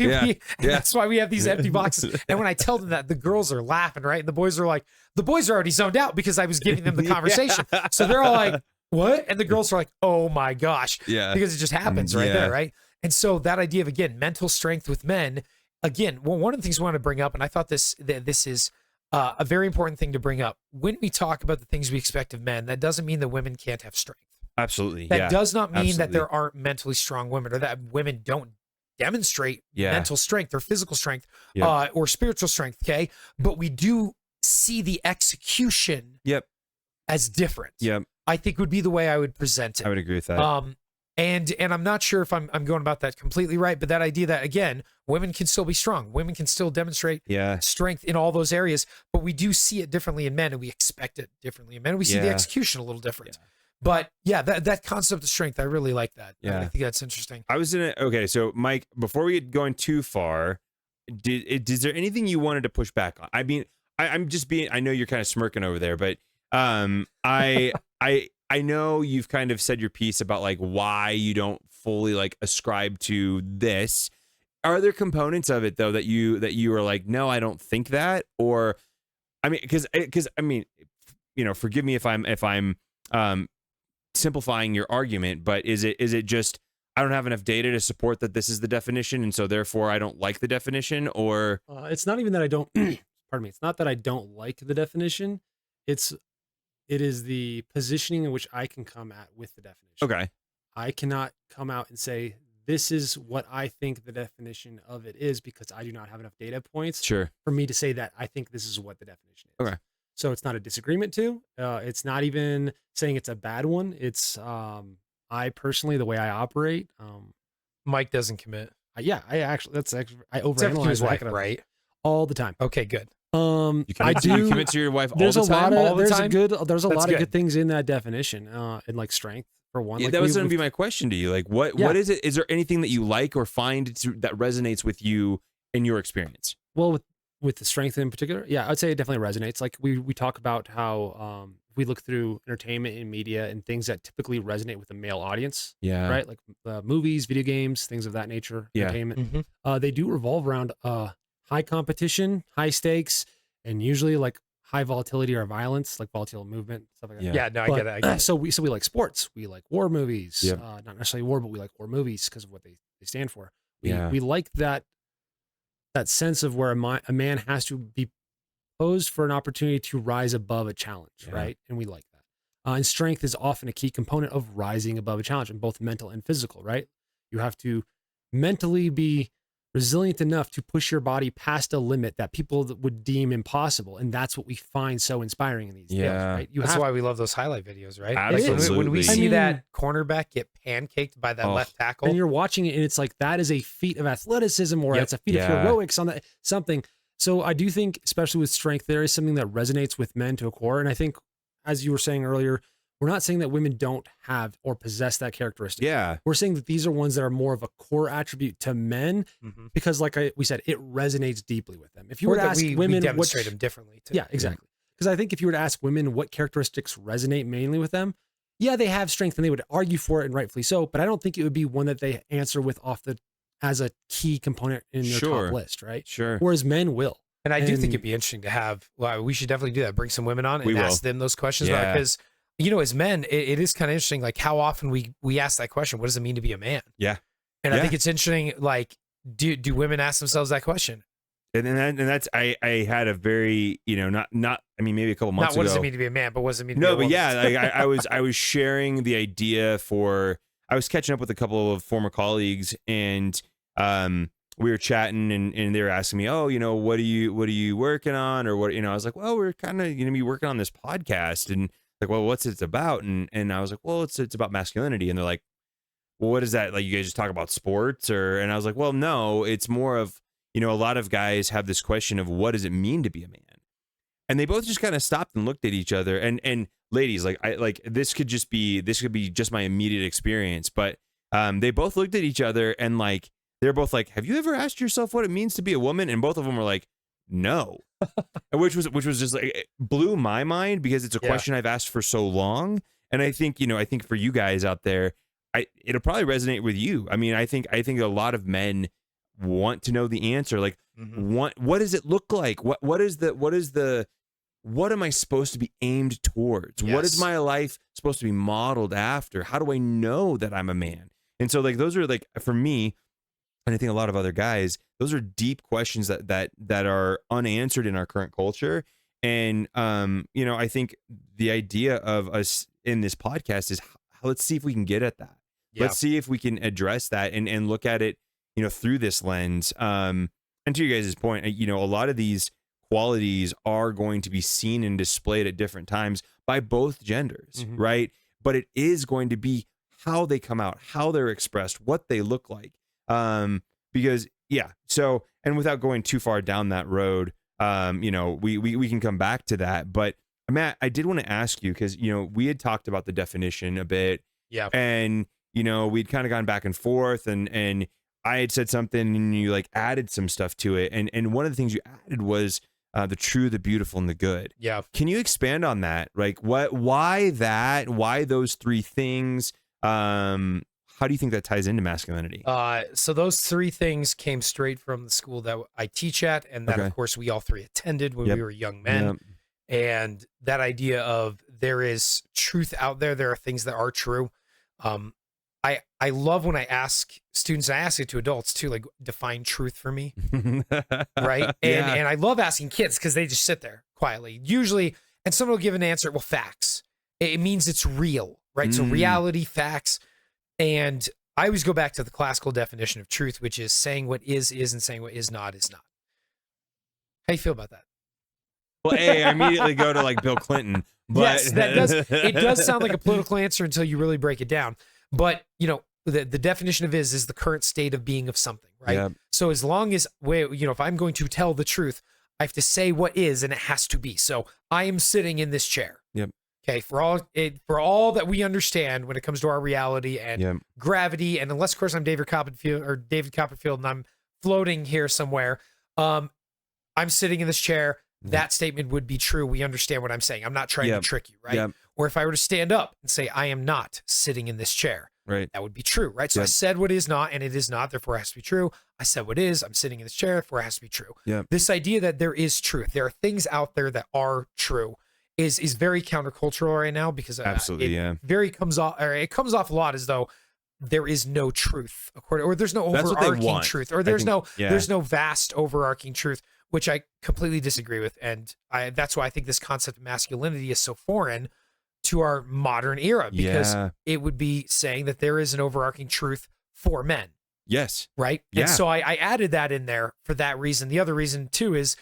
That's why we have these empty boxes. And when I tell them that, the girls are laughing, right? And the boys are already zoned out because I was giving them the conversation. So they're all like, what? And the girls are like, oh my gosh. Yeah. Because it just happens right there, right? And so that idea of, again, mental strength with men, again, one of the things we want to bring up, and I thought this is a very important thing to bring up. When we talk about the things we expect of men, that doesn't mean that women can't have strength. Absolutely. That does not mean that there aren't mentally strong women, or that women don't demonstrate mental strength or physical strength or spiritual strength. Okay. But we do see the execution as different. I think would be the way I would present it. I would agree with that. And I'm not sure if I'm going about that completely right, but that idea that, again, women can still be strong. Women can still demonstrate strength in all those areas, but we do see it differently in men, and we expect it differently in men. We see the execution a little different. But that concept of strength, I really like that. I think that's interesting. Okay, so Mike, before we get going too far, is there anything you wanted to push back on? I mean, I'm just being, I know you're kind of smirking over there, but I know you've kind of said your piece about like why you don't fully like ascribe to this. Are there components of it though that you are like, no, I don't think that? Or I mean, because I mean, forgive me if I'm simplifying your argument, but is it just I don't have enough data to support that this is the definition, and so therefore I don't like the definition? Or it's not even that I don't pardon me, it's not that I don't like the definition, it is the positioning in which I can come at with the definition. Okay. I cannot come out and say this is what I think the definition of it is, because I do not have enough data points for me to say that I think this is what the definition is. Okay. So it's not a disagreement to. It's not even saying it's a bad one. It's I personally, the way I operate. Mike doesn't commit. I overanalyze wife, right? All the time. Okay, good. You commit to your wife all there's the a time? lot of there's a lot of good things in that definition. And like strength for one. Yeah, like that was going to be my question to you. Like what is it? Is there anything that you like or find that resonates with you in your experience? Well, with the strength in particular, yeah, I'd say it definitely resonates. Like we talk about how we look through entertainment and media and things that typically resonate with the male audience. Yeah. Right. Like movies, video games, things of that nature. Yeah. Entertainment. Mm-hmm. They do revolve around high competition, high stakes, and usually like high volatility or violence, like volatile movement, stuff like that. Yeah, no, I get it. So we like sports. We like war movies. Not necessarily war, but we like war movies because of what they stand for. We like that sense of where a man has to be posed for an opportunity to rise above a challenge, right? And we like that. And strength is often a key component of rising above a challenge, in both mental and physical, right? You have to mentally be resilient enough to push your body past a limit that people would deem impossible. And that's what we find so inspiring in these videos, right? That's why we love those highlight videos, right? Absolutely. When we see that cornerback get pancaked by that left tackle. And you're watching it and it's like, that is a feat of athleticism, or it's a feat of heroics on that something. So I do think, especially with strength, there is something that resonates with men to a core. And I think, as you were saying earlier, we're not saying that women don't have or possess that characteristic. Yeah. We're saying that these are ones that are more of a core attribute to men because, like we said, it resonates deeply with them. If you were to ask women, we demonstrate them differently too. Yeah, exactly. Because I think if you were to ask women what characteristics resonate mainly with them, they have strength and they would argue for it, and rightfully so. But I don't think it would be one that they answer with as a key component in their top list, right? Sure. Whereas men will. And I do think it'd be interesting to have. Well, we should definitely do that. Bring some women on and ask them those questions, because as men, it is kind of interesting, like how often we ask that question. What does it mean to be a man? Yeah. And I think it's interesting, like, do women ask themselves that question? And that's I had a very, maybe a couple months ago. Not what does it mean to be a man, but what does it mean to be a woman? woman? Like I was sharing the idea I was catching up with a couple of former colleagues, and we were chatting and they were asking me, oh, what are you working on? Or what, I was like, well, we're kind of going to be working on this podcast, and like, well, what's it about? And I was like, well, it's about masculinity. And they're like, well, what is that? Like, you guys just talk about sports? And I was like, well, no, it's more of, a lot of guys have this question of what does it mean to be a man? And they both just kind of stopped and looked at each other. And ladies, this could be just my immediate experience, but they both looked at each other and like, they're both like, have you ever asked yourself what it means to be a woman? And both of them were like, no. which was just like, it blew my mind, because it's a question I've asked for so long. And I think, for you guys out there, it'll probably resonate with you. I mean, I think a lot of men want to know the answer. Like, what does it look like? What am I supposed to be aimed towards? What is my life supposed to be modeled after? How do I know that I'm a man? And so, like, those are, like, for me, and I think a lot of other guys, those are deep questions that are unanswered in our current culture. And I think the idea of us in this podcast is, let's see if we can get at that. Let's see if we can address that and look at it, through this lens. And to you guys' point, a lot of these qualities are going to be seen and displayed at different times by both genders, right? But it is going to be how they come out, how they're expressed, what they look like. Because so, and without going too far down that road, we can come back to that. But Matt, I did want to ask you, because, we had talked about the definition a bit, and, we'd kind of gone back and forth, and I had said something and you like added some stuff to it. And one of the things you added was the true, the beautiful, and the good. Yeah. Can you expand on that? Like, why those three things? How do you think that ties into masculinity? So those three things came straight from the school that I teach at, and that, of course, we all three attended when we were young men. And that idea of there is truth out there. There are things that are true. I love when I ask students, I ask it to adults too, like, define truth for me. Right. And I love asking kids, because they just sit there quietly, usually, and someone will give an answer. Well, facts. It means it's real, right? So reality, facts. And I always go back to the classical definition of truth, which is saying what is, and saying what is not, is not. How do you feel about that? Well, I immediately go to like Bill Clinton. But yes, it does sound like a political answer until you really break it down. But, the definition of is the current state of being of something, right? Yep. So as long as, if I'm going to tell the truth, I have to say what is, and it has to be. So I am sitting in this chair. Yep. Okay, for all that we understand when it comes to our reality and gravity, and unless, of course, I'm David Copperfield and I'm floating here somewhere, I'm sitting in this chair. That statement would be true. We understand what I'm saying. I'm not trying to trick you, right? Or if I were to stand up and say, I am not sitting in this chair, right? That would be true, right? So I said what is not, and it is not, therefore it has to be true. I said what is, I'm sitting in this chair, therefore it has to be true. This idea that there is truth, there are things out there that are true, is very countercultural right now, because it comes off a lot as though there is no truth, or there's no That's what they overarching want. truth, or there's think- no vast overarching truth, which I completely disagree with. And that's why I think this concept of masculinity is so foreign to our modern era, because Yeah. it would be saying that there is an overarching truth for men. Yes. Right. Yeah. And so I added that in there for that reason. The other reason too is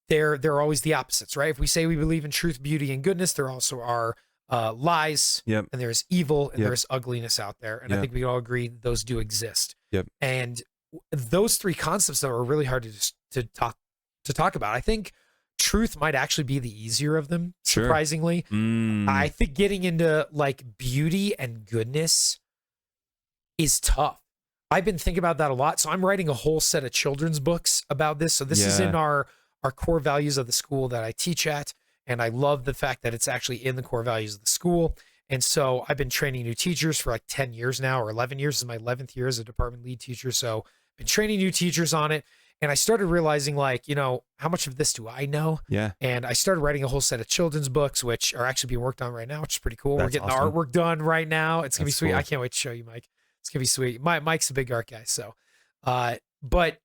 there are always the opposites, right? If we say we believe in truth, beauty, and goodness, there also are lies, Yep. and there's evil, and Yep. there's ugliness out there. And I Yep. think we all agree those do exist. Yep. And those three concepts though are really hard to talk about. I think truth might actually be the easier of them, Sure. surprisingly. Mm. I think getting into like beauty and goodness is tough. I've been thinking about that a lot. So I'm writing a whole set of children's books about this. So this is Yeah. in our core values of the school that I teach at. And I love the fact that it's actually in the core values of the school. And so I've been training new teachers for like 10 years now, or 11 years. This is my 11th year as a department lead teacher. So I've been training new teachers on it. And I started realizing, like, you know, how much of this do I know? Yeah. And I started writing a whole set of children's books, which are actually being worked on right now, which is pretty cool. We're That's getting awesome. the artwork done right now. It's gonna be That's sweet. cool. I can't wait to show you, Mike. It's gonna be sweet. Mike's a big art guy, so but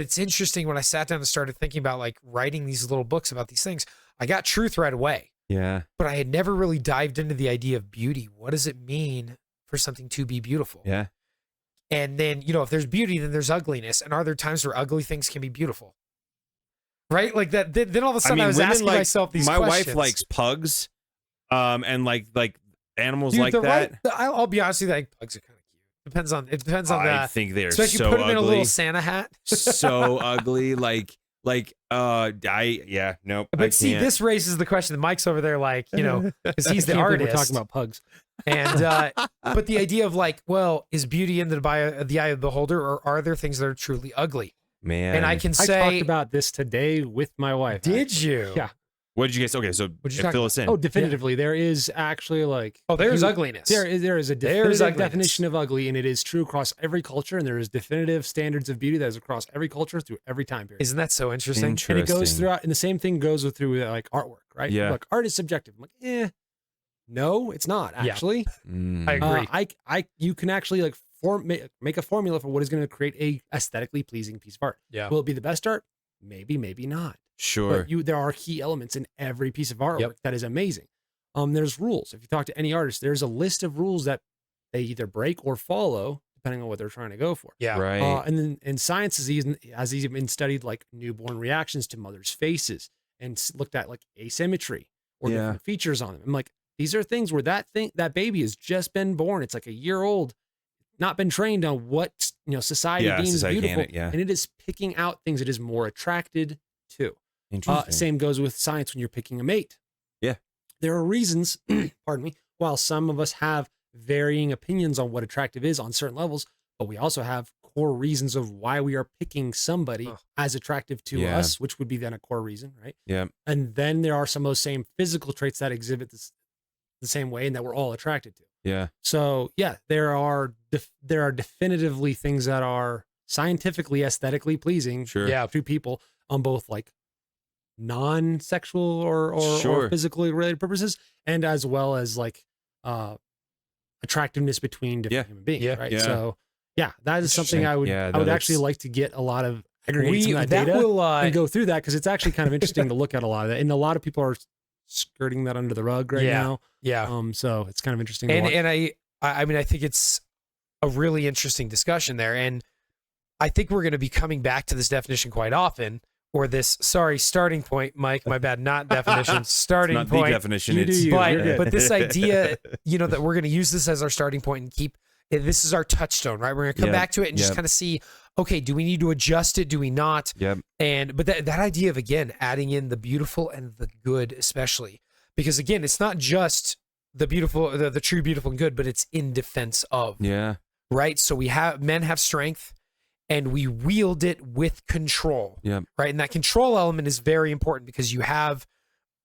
it's interesting when I sat down and started thinking about like writing these little books about these things. I got truth right away, Yeah. but I had never really dived into the idea of beauty. What does it mean for something to be beautiful? Yeah. And then, you know, if there's beauty, then there's ugliness. And are there times where ugly things can be beautiful? Right? Like that. Then all of a sudden I was women asking myself these my questions. wife likes pugs, and like animals Dude, like that. I'll be honest with you, I think pugs are kind of cute. It depends on I that. think they're Especially so put them in a ugly. little Santa hat. So ugly. Nope. But see, this raises the question that Mike's over there, like, you know, because he's the I can't believe artist. We're talking about pugs. And but the idea of like, well, is beauty in the eye of the beholder, or are there things that are truly ugly? man. And I can I say, talked about this today with my wife. did actually. you? Yeah. What did you guys? Okay, so What'd you talk fill about? us in. Oh, definitively. There is actually like. Oh, there's you- ugliness. There is a There's definitive ugliness. definition of ugly, and it is true across every culture. And there is definitive standards of beauty that is across every culture through every time period. Isn't that so interesting? And it goes Interesting. throughout, and the same thing goes through like artwork, right? Yeah. Like art is subjective. I'm like, no, it's not Yeah. actually. I agree. You can actually like make a formula for what is going to create a aesthetically pleasing piece of art. Yeah. Will it be the best art? Maybe, maybe not. Sure. But there are key elements in every piece of artwork Yep. that is amazing. There's rules. If you talk to any artist, there's a list of rules that they either break or follow, depending on what they're trying to go for. Yeah. Right. And then in science has even studied like newborn reactions to mothers' faces and looked at like asymmetry or Yeah. different features on them. I'm like, these are things where that baby has just been born. It's like a year old, not been trained on what society Yeah, deems society beautiful, can, yeah. and it is picking out things it is more attracted to. Interesting. Same goes with science when you're picking a mate. Yeah. There are reasons, pardon me, while some of us have varying opinions on what attractive is on certain levels, but we also have core reasons of why we are picking somebody as attractive to Yeah. us, which would be then a core reason, right? Yeah. And then there are some of those same physical traits that exhibit this the same way and that we're all attracted to. Yeah. So yeah, there are definitively things that are scientifically aesthetically pleasing Sure. to people on both like non-sexual or Sure. physically related purposes, and as well as like attractiveness between different Yeah. human beings. Yeah. Right. Yeah. So yeah, that is something Interesting. I would actually like to get a lot of aggregate some of that data will and go through that, because it's actually kind of interesting to look at a lot of that, and a lot of people are skirting that under the rug right Yeah. now. yeah. So it's kind of interesting. To watch. And I mean, I think it's a really interesting discussion there. And I think we're going to be coming back to this definition quite often, or this, starting point, Mike, my bad, not definition, starting Not point. the definition. You do It's you. You're good. But this idea, that we're going to use this as our starting point and keep, this is our touchstone, right? We're going to come Yep. back to it and just Yep. kind of see, okay, do we need to adjust it? Do we not? Yep. But that idea of, again, adding in the beautiful and the good, especially, because again, it's not just the beautiful, the true beautiful and good, but it's in defense of, Yeah. right? So men have strength and we wield it with control, Yep. right? And that control element is very important, because you have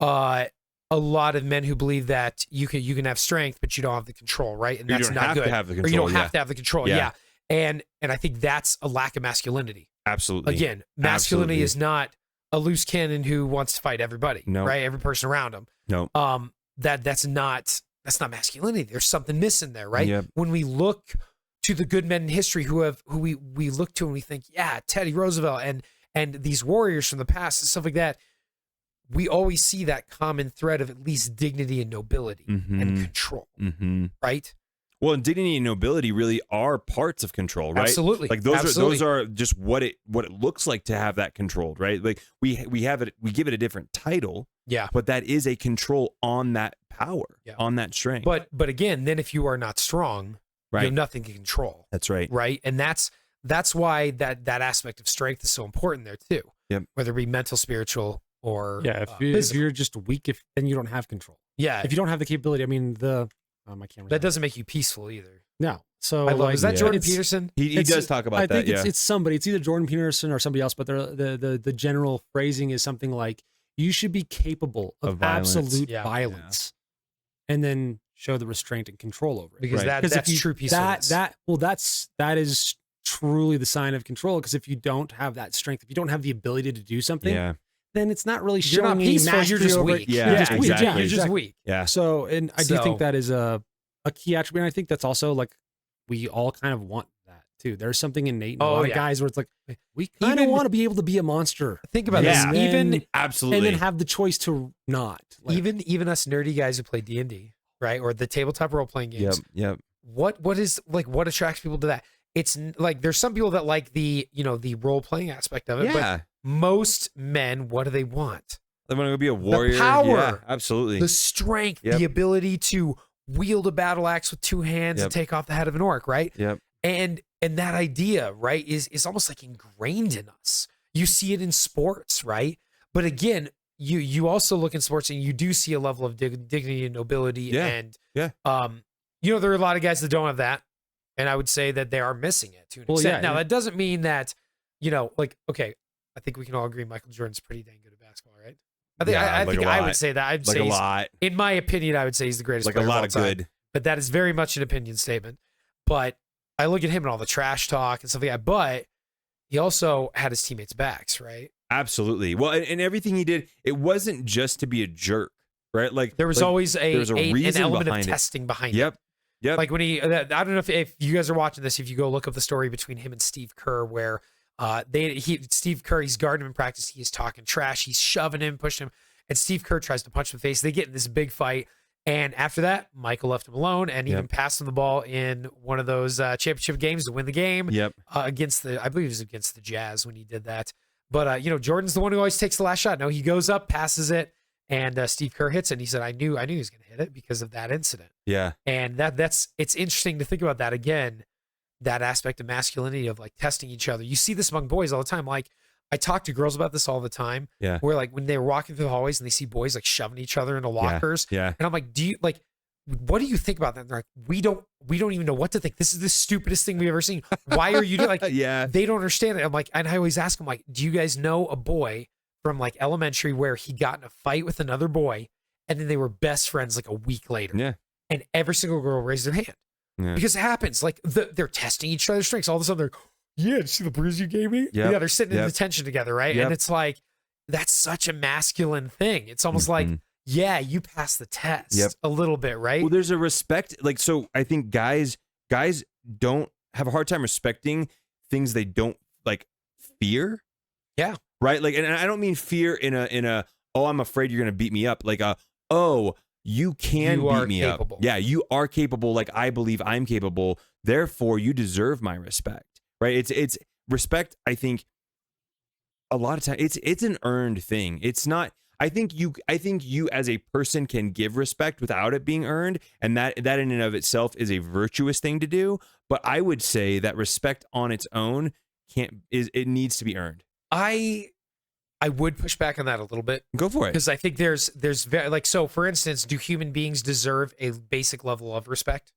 a lot of men who believe that you can have strength, but you don't have the control, right? And You that's don't not have good. to have the Or you control, don't yeah. have to have the control. Yeah. Yeah. And I think that's a lack of masculinity. Absolutely. Again, masculinity Absolutely. is not a loose cannon who wants to fight everybody, No. right? Every person around him. No. That's not masculinity. There's something missing there, right? Yep. When we look to the good men in history who we look to and we think, yeah, Teddy Roosevelt and these warriors from the past and stuff like that. We always see that common thread of at least dignity and nobility and control, right? Well, and dignity and nobility really are parts of control, right? Absolutely. Like those are just what it looks like to have that controlled, right? Like we give it a different title, Yeah. but that is a control on that power, on that strength. But again, then if you are not strong, you have nothing to control. That's right. Right. And that's why that aspect of strength is so important there too. Yep. Whether it be mental, spiritual, or if you're just weak, then you don't have control. Yeah. If you don't have the capability, I mean my camera. That doesn't make you peaceful either. No. So I love, is that Jordan it's- Peterson? He does talk about I that. think it's somebody. It's either Jordan Peterson or somebody else. But the general phrasing is something like, "You should be capable of violence. absolute Yeah. violence, and then show the restraint and control over it." Because Right. that's true peacefulness. That is truly the sign of control. Because if you don't have that strength, if you don't have the ability to do something, Yeah. then it's not really You're showing not any peaceful, you're mastery just over it. weak. Yeah, You're just weak. exactly. Yeah, You're just weak. Yeah. So, and I do So- think that is a key attribute. And I think that's also like we all kind of want that too. There's something innate in a lot of guys where it's like we kind of Even- want to be able to be a monster. Think about Yeah. this. Even Absolutely. and then have the choice to not. Like, even us nerdy guys who play D&D, right, or the tabletop role playing games. Yep. What is like what attracts people to that? It's like there's some people that like the the role playing aspect of it, Yeah. but most men, what do they want? They want to be a warrior. power. Yeah, absolutely. The strength, Yep. the ability to wield a battle axe with two hands and Yep. take off the head of an orc, right? Yep. And that idea, right, is almost like ingrained in us. You see it in sports, right? But again, you also look in sports and you do see a level of dignity and nobility. Yeah. And Yeah. there are a lot of guys that don't have that, and I would say that they are missing it to an extent. Now that doesn't mean that okay, I think we can all agree Michael Jordan's pretty dang good at basketball, right? I think Yeah, I like think a I lot. would say that. I'd Like say a lot. in my opinion, I would say he's the greatest Like a player lot all of time. good. But that is very much an opinion statement. But I look at him and all the trash talk and stuff like that. But he also had his teammates' backs, right? Absolutely. Well, and everything he did, it wasn't just to be a jerk, right? Like There was always there was a an reason element of behind it. testing behind Yep. it. Yep. Like when I don't know if you guys are watching this, if you go look up the story between him and Steve Kerr, where Steve Kerr, he's guarding him in practice, he's talking trash, he's shoving him, pushing him, and Steve Kerr tries to punch him in the face. They get in this big fight, and after that, Michael left him alone and even passed him the ball in one of those championship games to win the game. Yep. Against I believe it was against the Jazz when he did that. But Jordan's the one who always takes the last shot. No, he goes up, passes it, and Steve Kerr hits it. And he said, "I knew he was going to hit it because of that incident." Yeah. And it's interesting to think about that again, that aspect of masculinity of like testing each other. You see this among boys all the time. Like I talk to girls about this all the time. Yeah. Where like when they're walking through the hallways and they see boys like shoving each other into lockers. Yeah. And I'm like, what do you think about that? And they're like, we don't even know what to think. This is the stupidest thing we've ever seen. Why are you doing like Yeah. they don't understand it. I'm like, and I always ask them, like, do you guys know a boy from like elementary where he got in a fight with another boy and then they were best friends like a week later? Yeah. And every single girl raised their hand. Yeah. Because it happens. Like they're testing each other's strengths. All of a sudden they're, yeah, did you see the bruise you gave me? Yep. Yeah, they're sitting in Yep. detention together, right? Yep. And it's like, that's such a masculine thing. It's almost like, yeah, you passed the test Yep. a little bit, right? Well, there's a respect. Like, so I think guys don't have a hard time respecting things they don't like fear. Yeah. Right. Like, and I don't mean fear in a, oh, I'm afraid you're going to beat me up. Like, oh, you can You are beat me capable. up. Yeah. You are capable. Like, I believe I'm capable. Therefore, you deserve my respect. Right. It's respect. I think a lot of times it's an earned thing. It's not. I think you as a person can give respect without it being earned, and that in and of itself is a virtuous thing to do. But I would say that respect on its own it needs to be earned. I would push back on that a little bit. Go for it. Because I think there's very, like, so for instance, do human beings deserve a basic level of respect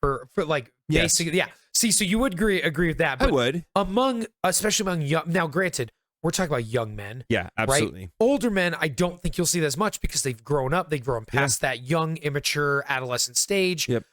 for like Yes. basic? Yeah. See, so you would agree with that. I But would. especially among young, now granted, we're talking about young men. Yeah, absolutely. Right? Older men, I don't think you'll see that as much because they've grown up, they've grown past that young, immature, adolescent stage. Yep.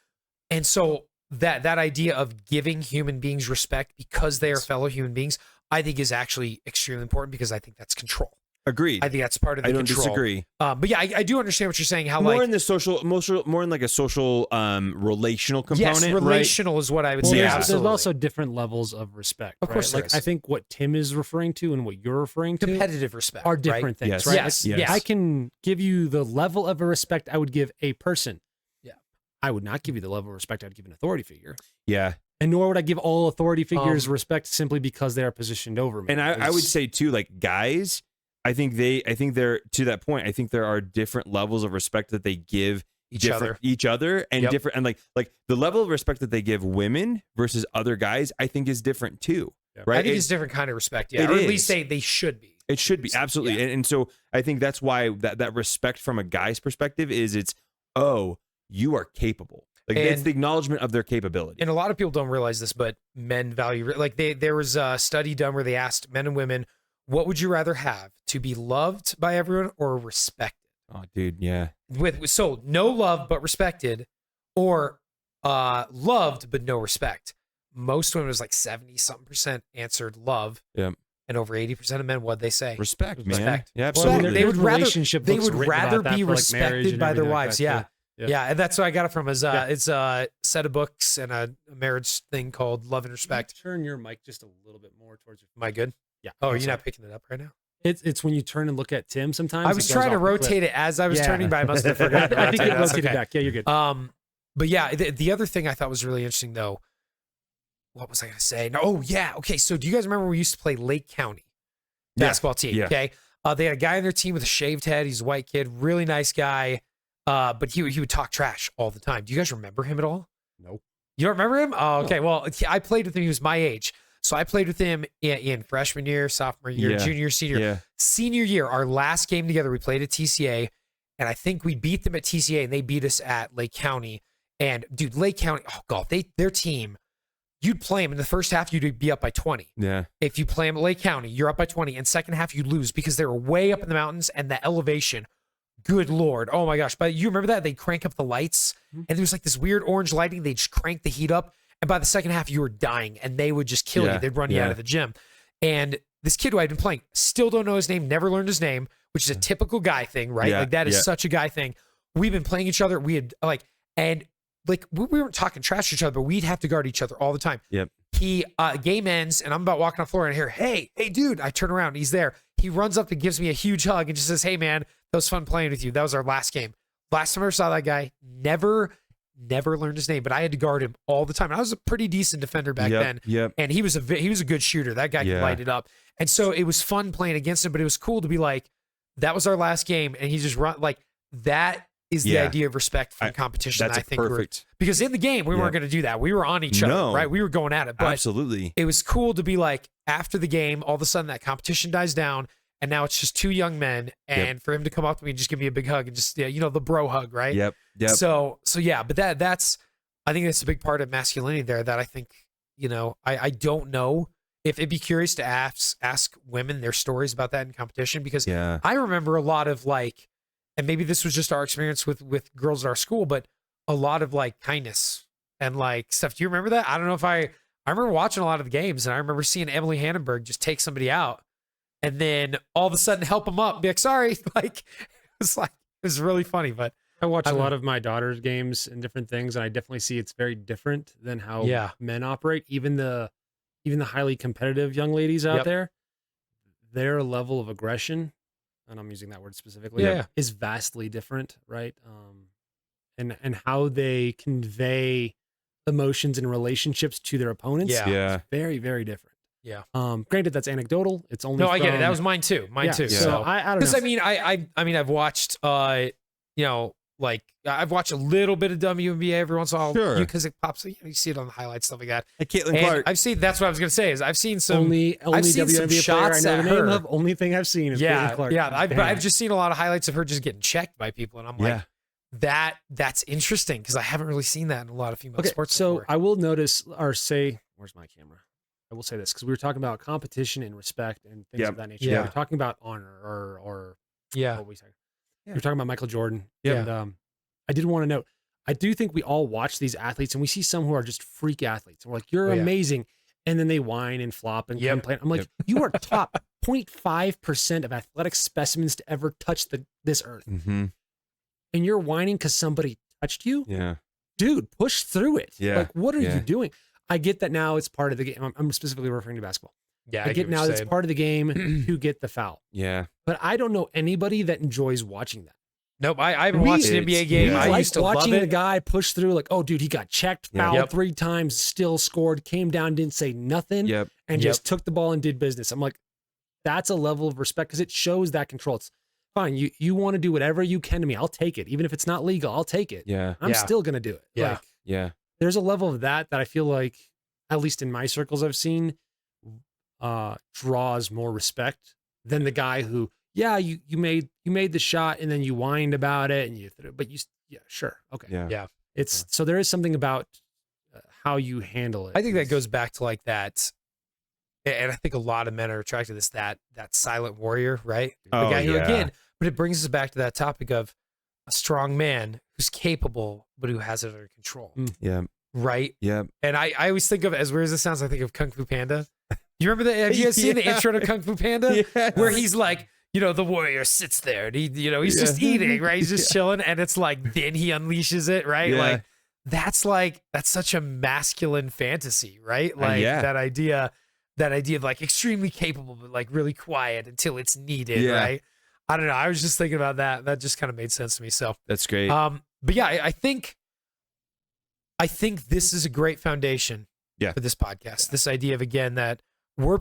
And so that idea of giving human beings respect because they are fellow human beings, I think is actually extremely important because I think that's control. Agreed. I think that's part of the I don't control. disagree. But yeah, I do understand what you're saying. How More like in the social, more in like a social, relational component. yes, right? relational is what I would Well, say. Yeah. there's Absolutely. also different levels of respect. Of course right? there Like is. I think what Tim is referring to and what you're referring to competitive respect are right? different things, Yes. right? Yes, Like, yes. I can give you the level of a respect I would give a person. Yeah. I would not give you the level of respect I'd give an authority figure. Yeah. And nor would I give all authority figures respect simply because they are positioned over me. And I would say too, like guys, I think they're to that point. I think there are different levels of respect that they give Each other. and Yep. different, and like the level of respect that they give women versus other guys, I think is different too. Yep. Right? I think it's different kind of respect, yeah, it or at is. least they should be. It should be absolutely, Yeah. and so I think that's why that respect from a guy's perspective is oh, you are capable. Like it's And- the acknowledgement of their capability. And a lot of people don't realize this, but men value like there was a study done where they asked men and women, what would you rather have, to be loved by everyone or respected? Oh, dude, yeah. So no love but respected, or loved but no respect. Most women, was like 70-something% answered love. Yep. And over 80% of men, what'd they say? Respect, man. Respect. Yeah, Well, I mean, absolutely. they would rather relationship they books would written rather about that be for, like, marriage respected and by their everything like wives. that, Yeah. too. Yeah. Yeah, and that's what I got it from. Is Yeah. it's a set of books and a marriage thing called Love and Respect. Turn your mic just a little bit more towards your. Am I good? Yeah. Oh, I'm you're sorry. not picking it up right now? It's when you turn and look at Tim sometimes. I it was goes trying to off the cliff. rotate it as I was Yeah. turning, but I must have forgotten. I think it it rotated back. Yeah, you're good. But yeah, the other thing I thought was really interesting though. What was I going to say? No, oh yeah, okay. So do you guys remember we used to play Lake County basketball team? Yeah. Okay, they had a guy on their team with a shaved head. He's a white kid, really nice guy. But he would talk trash all the time. Do you guys remember him at all? Nope. You don't remember him? Oh, okay. Well, I played with him. He was my age. So I played with him in freshman year, sophomore year, Yeah. junior, senior. Yeah. Senior year, our last game together, we played at TCA. And I think we beat them at TCA and they beat us at Lake County. And dude, Lake County, oh God, their team, you'd play them in the first half, you'd be up by 20. Yeah. If you play them at Lake County, you're up by 20. And second half, you lose because they were way up in the mountains and the elevation. Good Lord. Oh my gosh. But you remember that? They'd crank up the lights and there was like this weird orange lighting. They'd just crank the heat up. And by the second half, you were dying and they would just kill Yeah, you. They'd run you yeah. out of the gym. And this kid who I'd been playing, still don't know his name, never learned his name, which is a typical guy thing, right? Yeah, Like that is yeah. such a guy thing. We've been playing each other. We had we weren't talking trash to each other, but we'd have to guard each other all the time. Yep. He game ends and I'm about walking on the floor and I hear, hey dude, I turn around, he's there. He runs up and gives me a huge hug and just says, hey man, that was fun playing with you. That was our last game. Last time I ever saw that guy, never learned his name, but I had to guard him all the time. And I was a pretty decent defender back Yep, then. yep. And he was a good shooter. That guy could Yeah. light it up. And so it was fun playing against him, but it was cool to be like, that was our last game. And he just run like that is the Yeah. idea of respect from competition. That's I think perfect. because in the game, we Yeah. weren't going to do that. We were on each other, No. right? We were going at it, but Absolutely. it was cool to be like, after the game, all of a sudden that competition dies down. And now it's just two young men. And for him to come up to me and just give me a big hug and just, the bro hug, right? Yep. Yep. So yeah, but that's, I think that's a big part of masculinity there that I think, I don't know if it'd be curious to ask women their stories about that in competition, because Yeah. I remember a lot of like, and maybe this was just our experience with girls at our school, but a lot of like kindness and like stuff. Do you remember that? I don't know if I remember watching a lot of the games and I remember seeing Emily Hannenberg just take somebody out and then all of a sudden help them up, be like, sorry. Like, it was really funny, but I watch I a don't- lot of my daughter's games and different things, and I definitely see it's very different than how Yeah. men operate. Even the highly competitive young ladies out Yep. there, their level of aggression, and I'm using that word specifically, Yeah. is vastly different, right? And how they convey emotions and relationships to their opponents, Yeah. Yeah. is very, very different. Yeah. Granted, that's anecdotal. It's only no, I get it. from- That was mine too. Mine Yeah, too. So So I don't because know. I mean, I've watched, like I've watched a little bit of WNBA every once in a while, Sure. because it pops. You see it on the highlights, stuff like that. Hey, Caitlin And Clark. I've seen. That's what I was gonna say. Is I've seen some. only seen some WNBA player I shots know at the name her. of. Only thing I've seen is Yeah, Caitlin Clark. yeah. Damn. I've just seen a lot of highlights of her just getting checked by people, and I'm like, that's interesting because I haven't really seen that in a lot of female Okay, sports. so before. I will notice or say, where's my camera? I will say this because we were talking about competition and respect and things Yep. of that nature. Yeah. We were talking about honor or yeah, what we say. Yeah. We were talking about Michael Jordan. Yeah. And I did want to note, I do think we all watch these athletes and we see some who are just freak athletes. And we're like, you're Oh, yeah. amazing. And then they whine and flop and Yep. complain. I'm like, Yep. you are top 0.5% of athletic specimens to ever touch this earth. Mm-hmm. And you're whining because somebody touched you? Yeah. Dude, push through it. Yeah. Like, what are Yeah. you doing? I get that now it's part of the game. I'm specifically referring to basketball. Yeah, I get now that it's part of the game to get the foul. Yeah. But I don't know anybody that enjoys watching that. Nope, I haven't watched an NBA game. yeah. I like used to watching love the it. guy push through, like, oh, dude, he got checked, Yeah. fouled Yep. 3 times, still scored, came down, didn't say nothing, Yep. and Yep. just took the ball and did business. I'm like, that's a level of respect because it shows that control. It's fine. You want to do whatever you can to me. I'll take it. Even if it's not legal, I'll take it. Yeah. I'm Yeah. still going to do it. Yeah. Like, Yeah. there's a level of that I feel like, at least in my circles I've seen, draws more respect than the guy who, yeah, you made the shot and then you whined about it and yeah, sure. Okay. Yeah. Yeah. It's so there is something about how you handle it. I think that goes back to like that, and I think a lot of men are attracted to this, that silent warrior, right? The Oh, guy who, yeah. again, but it brings us back to that topic of a strong man who's capable, but who has it under control, Yeah. right? Yeah. And I always think of, as weird as it sounds, I think of Kung Fu Panda. You remember that? Have you guys seen the Yeah. intro to Kung Fu Panda? Yes. Where he's like, the warrior sits there and he's just eating, right? He's just chilling. And it's like, then he unleashes it, right? Yeah. Like, that's such a masculine fantasy, right? Like yeah. that idea of like extremely capable, but like really quiet until it's needed, Yeah. right? I don't know. I was just thinking about that. That just kind of made sense to me. So, That's great. but yeah, I think this is a great foundation Yeah. for this podcast. This idea of, again, that we're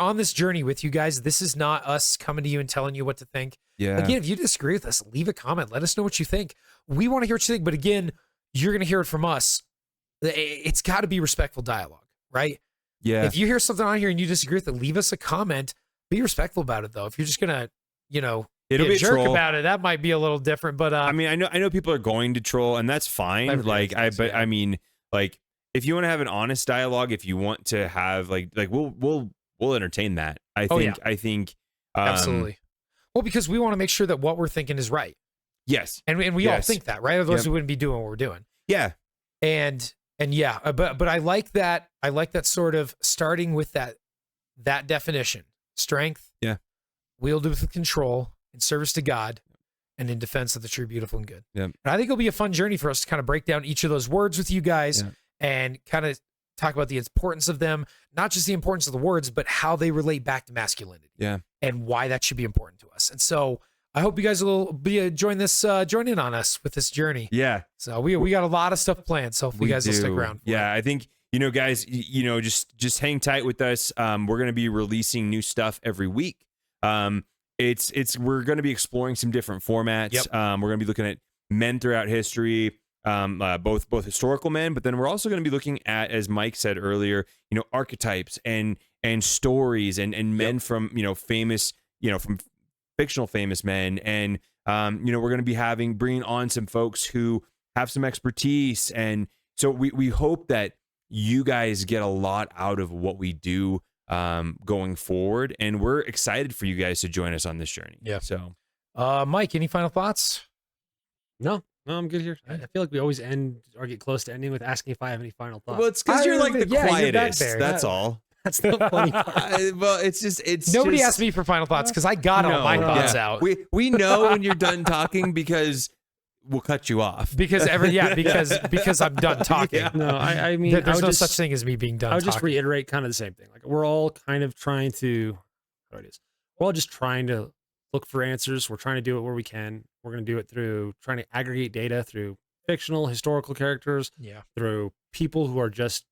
on this journey with you guys. This is not us coming to you and telling you what to think. yeah. Again, if you disagree with us, leave a comment. Let us know what you think. We want to hear what you think. But again, you're going to hear it from us. It's got to be respectful dialogue, right? Yeah. If you hear something on here and you disagree with it, leave us a comment. Be respectful about it, though. If you're just going to, It'll be be a a jerk troll. about it, that might be a little different. But I mean, I know people are going to troll, and that's fine. Everybody does, yeah. I mean, like, if you want to have an honest dialogue, if you want to have like we'll entertain that. I think absolutely. Well, because we want to make sure that what we're thinking is right. Yes. And we all Yes. think that, right? Otherwise, Yep. we wouldn't be doing what we're doing. Yeah. And yeah, but I like that. I like that sort of starting with that definition: strength, Yeah. wielded with control, in service to God, and in defense of the true, beautiful, and good. Yeah. And I think it'll be a fun journey for us to kind of break down each of those words with you guys Yeah. and kind of talk about the importance of them, not just the importance of the words, but how they relate back to masculinity. Yeah. And why that should be important to us. And so I hope you guys will join in on us with this journey. Yeah. So we got a lot of stuff planned. So hopefully you guys will stick around. For Yeah, it. I think guys, just hang tight with us. We're gonna be releasing new stuff every week. We're gonna be exploring some different formats. Yep. We're gonna be looking at men throughout history, both historical men, but then we're also gonna be looking at, as Mike said earlier, archetypes and stories and men from famous, from fictional famous men, and we're going to be bringing on some folks who have some expertise, and so we hope that you guys get a lot out of what we do going forward, and we're excited for you guys to join us on this journey. Yeah. So Mike, any final thoughts? No, I'm good here. I feel like we always end or get close to ending with asking if I have any final thoughts. well, it's because you're like the yeah, you're back quietest. there. That's Yeah. all. That's the funny part. Well, it's Nobody just, asked me for final thoughts because I got all No, my thoughts yeah. out. We know when you're done talking because we'll cut you off. Because I'm done talking. Yeah. No, I mean, There's I would no just, such thing as me being done I would just talking. reiterate kind of the same thing. Like we're all kind of trying to, how it is. We're all just trying to look for answers. We're trying to do it where we can. We're going to do it through trying to aggregate data through fictional, historical characters, Yeah. through people who are just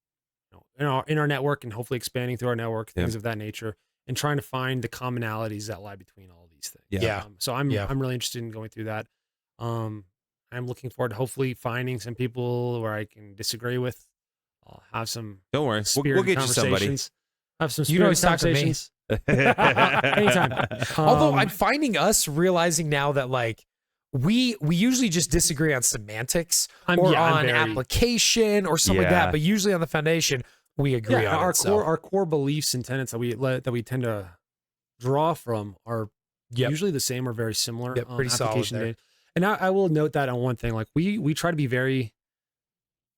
in our network and hopefully expanding through our network, Yeah. things of that nature, and trying to find the commonalities that lie between all these things. Yeah. So I'm really interested in going through that. I'm looking forward to hopefully finding some people where I can disagree with. I'll have some Don't worry, we'll spirited get you somebody. conversations. Have some You can spirited always talk to me. conversations. Anytime. Although I'm finding us realizing now that like we usually just disagree on semantics I'm or very- on application or something like Yeah. that, but usually on the foundation we agree yeah, on our it. So, our core beliefs and tenets that we tend to draw from are Yep. usually the same or very similar. Yep, pretty solid application there. data. And I will note that on one thing, like we try to be very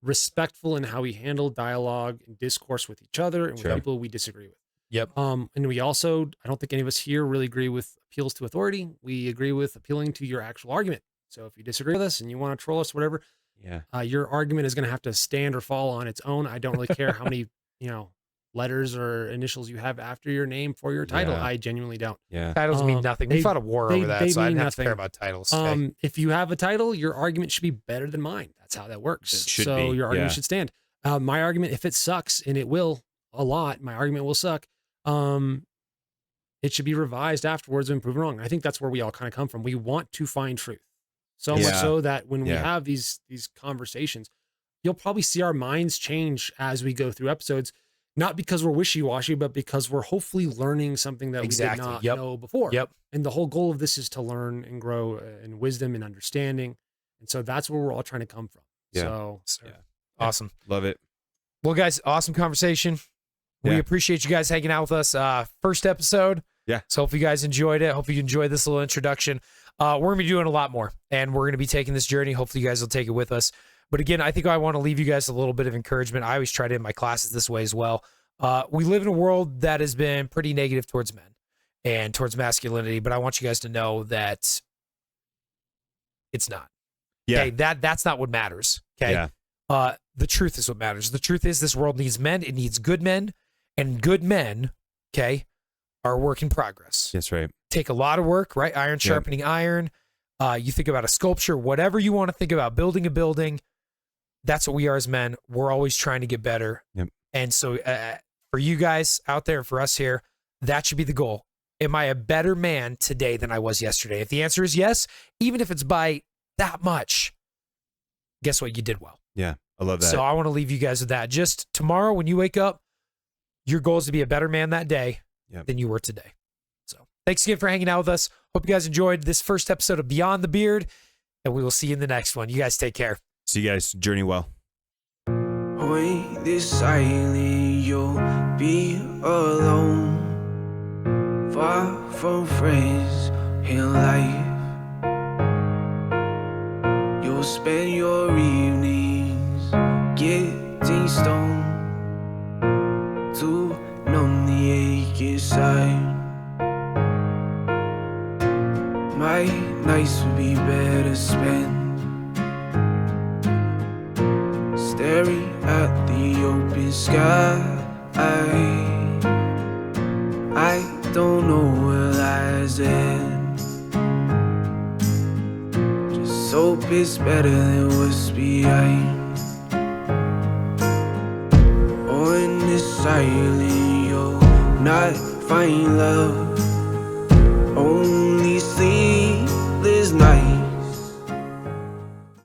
respectful in how we handle dialogue and discourse with each other and Sure. with people we disagree with. Yep. And we also, I don't think any of us here really agree with appeals to authority. We agree with appealing to your actual argument. So if you disagree with us and you want to troll us, whatever, Yeah. your argument is going to have to stand or fall on its own. I don't really care how many, letters or initials you have after your name for your title. Yeah. I genuinely don't. Yeah. Titles mean nothing. We fought a war over that, so I didn't have to care about titles. Okay? If you have a title, your argument should be better than mine. That's how that works. It should so be, your argument yeah. should stand. My argument, if it sucks, and it will a lot, my argument will suck. It should be revised afterwards and proven wrong. I think that's where we all kind of come from. We want to find truth. So much Yeah. so that when we Yeah. have these conversations, you'll probably see our minds change as we go through episodes, not because we're wishy-washy, but because we're hopefully learning something that Exactly. we did not Yep. know before. Yep. And the whole goal of this is to learn and grow in wisdom and understanding. And so that's where we're all trying to come from. Yeah. So Yeah. Awesome. Love it. Well, guys, awesome conversation. We Yeah. appreciate you guys hanging out with us. First episode. Yeah. So hope you guys enjoyed it. Hope you enjoyed this little introduction. We're going to be doing a lot more, and we're going to be taking this journey. Hopefully you guys will take it with us. But again, I think I want to leave you guys a little bit of encouragement. I always try to end my classes this way as well. We live in a world that has been pretty negative towards men and towards masculinity, but I want you guys to know that it's not. Yeah. Okay? That's not what matters. Okay. Yeah. The truth is what matters. The truth is this world needs men. It needs good men, and good men, okay, are a work in progress. That's right. Take a lot of work, right? Iron sharpening iron. You think about a sculpture, whatever you want to think about, building a building. That's what we are as men. We're always trying to get better. Yep. And so for you guys out there, for us here, that should be the goal. Am I a better man today than I was yesterday? If the answer is yes, even if it's by that much, guess what? You did well. Yeah. I love that. So I want to leave you guys with that. Just tomorrow when you wake up, your goal is to be a better man that day than you were today. So thanks again for hanging out with us. Hope you guys enjoyed this first episode of Beyond the Beard, and we will see you in the next one. You guys take care. See you guys. Journey well. When this silent, you'll be alone, far from friends in life. You'll spend your evenings getting stoned to numb the ache inside. My nights would be better spent staring at the open sky. I don't know where lies ahead. Just hope it's better than what's behind. Oh, in this silence, you'll not find love.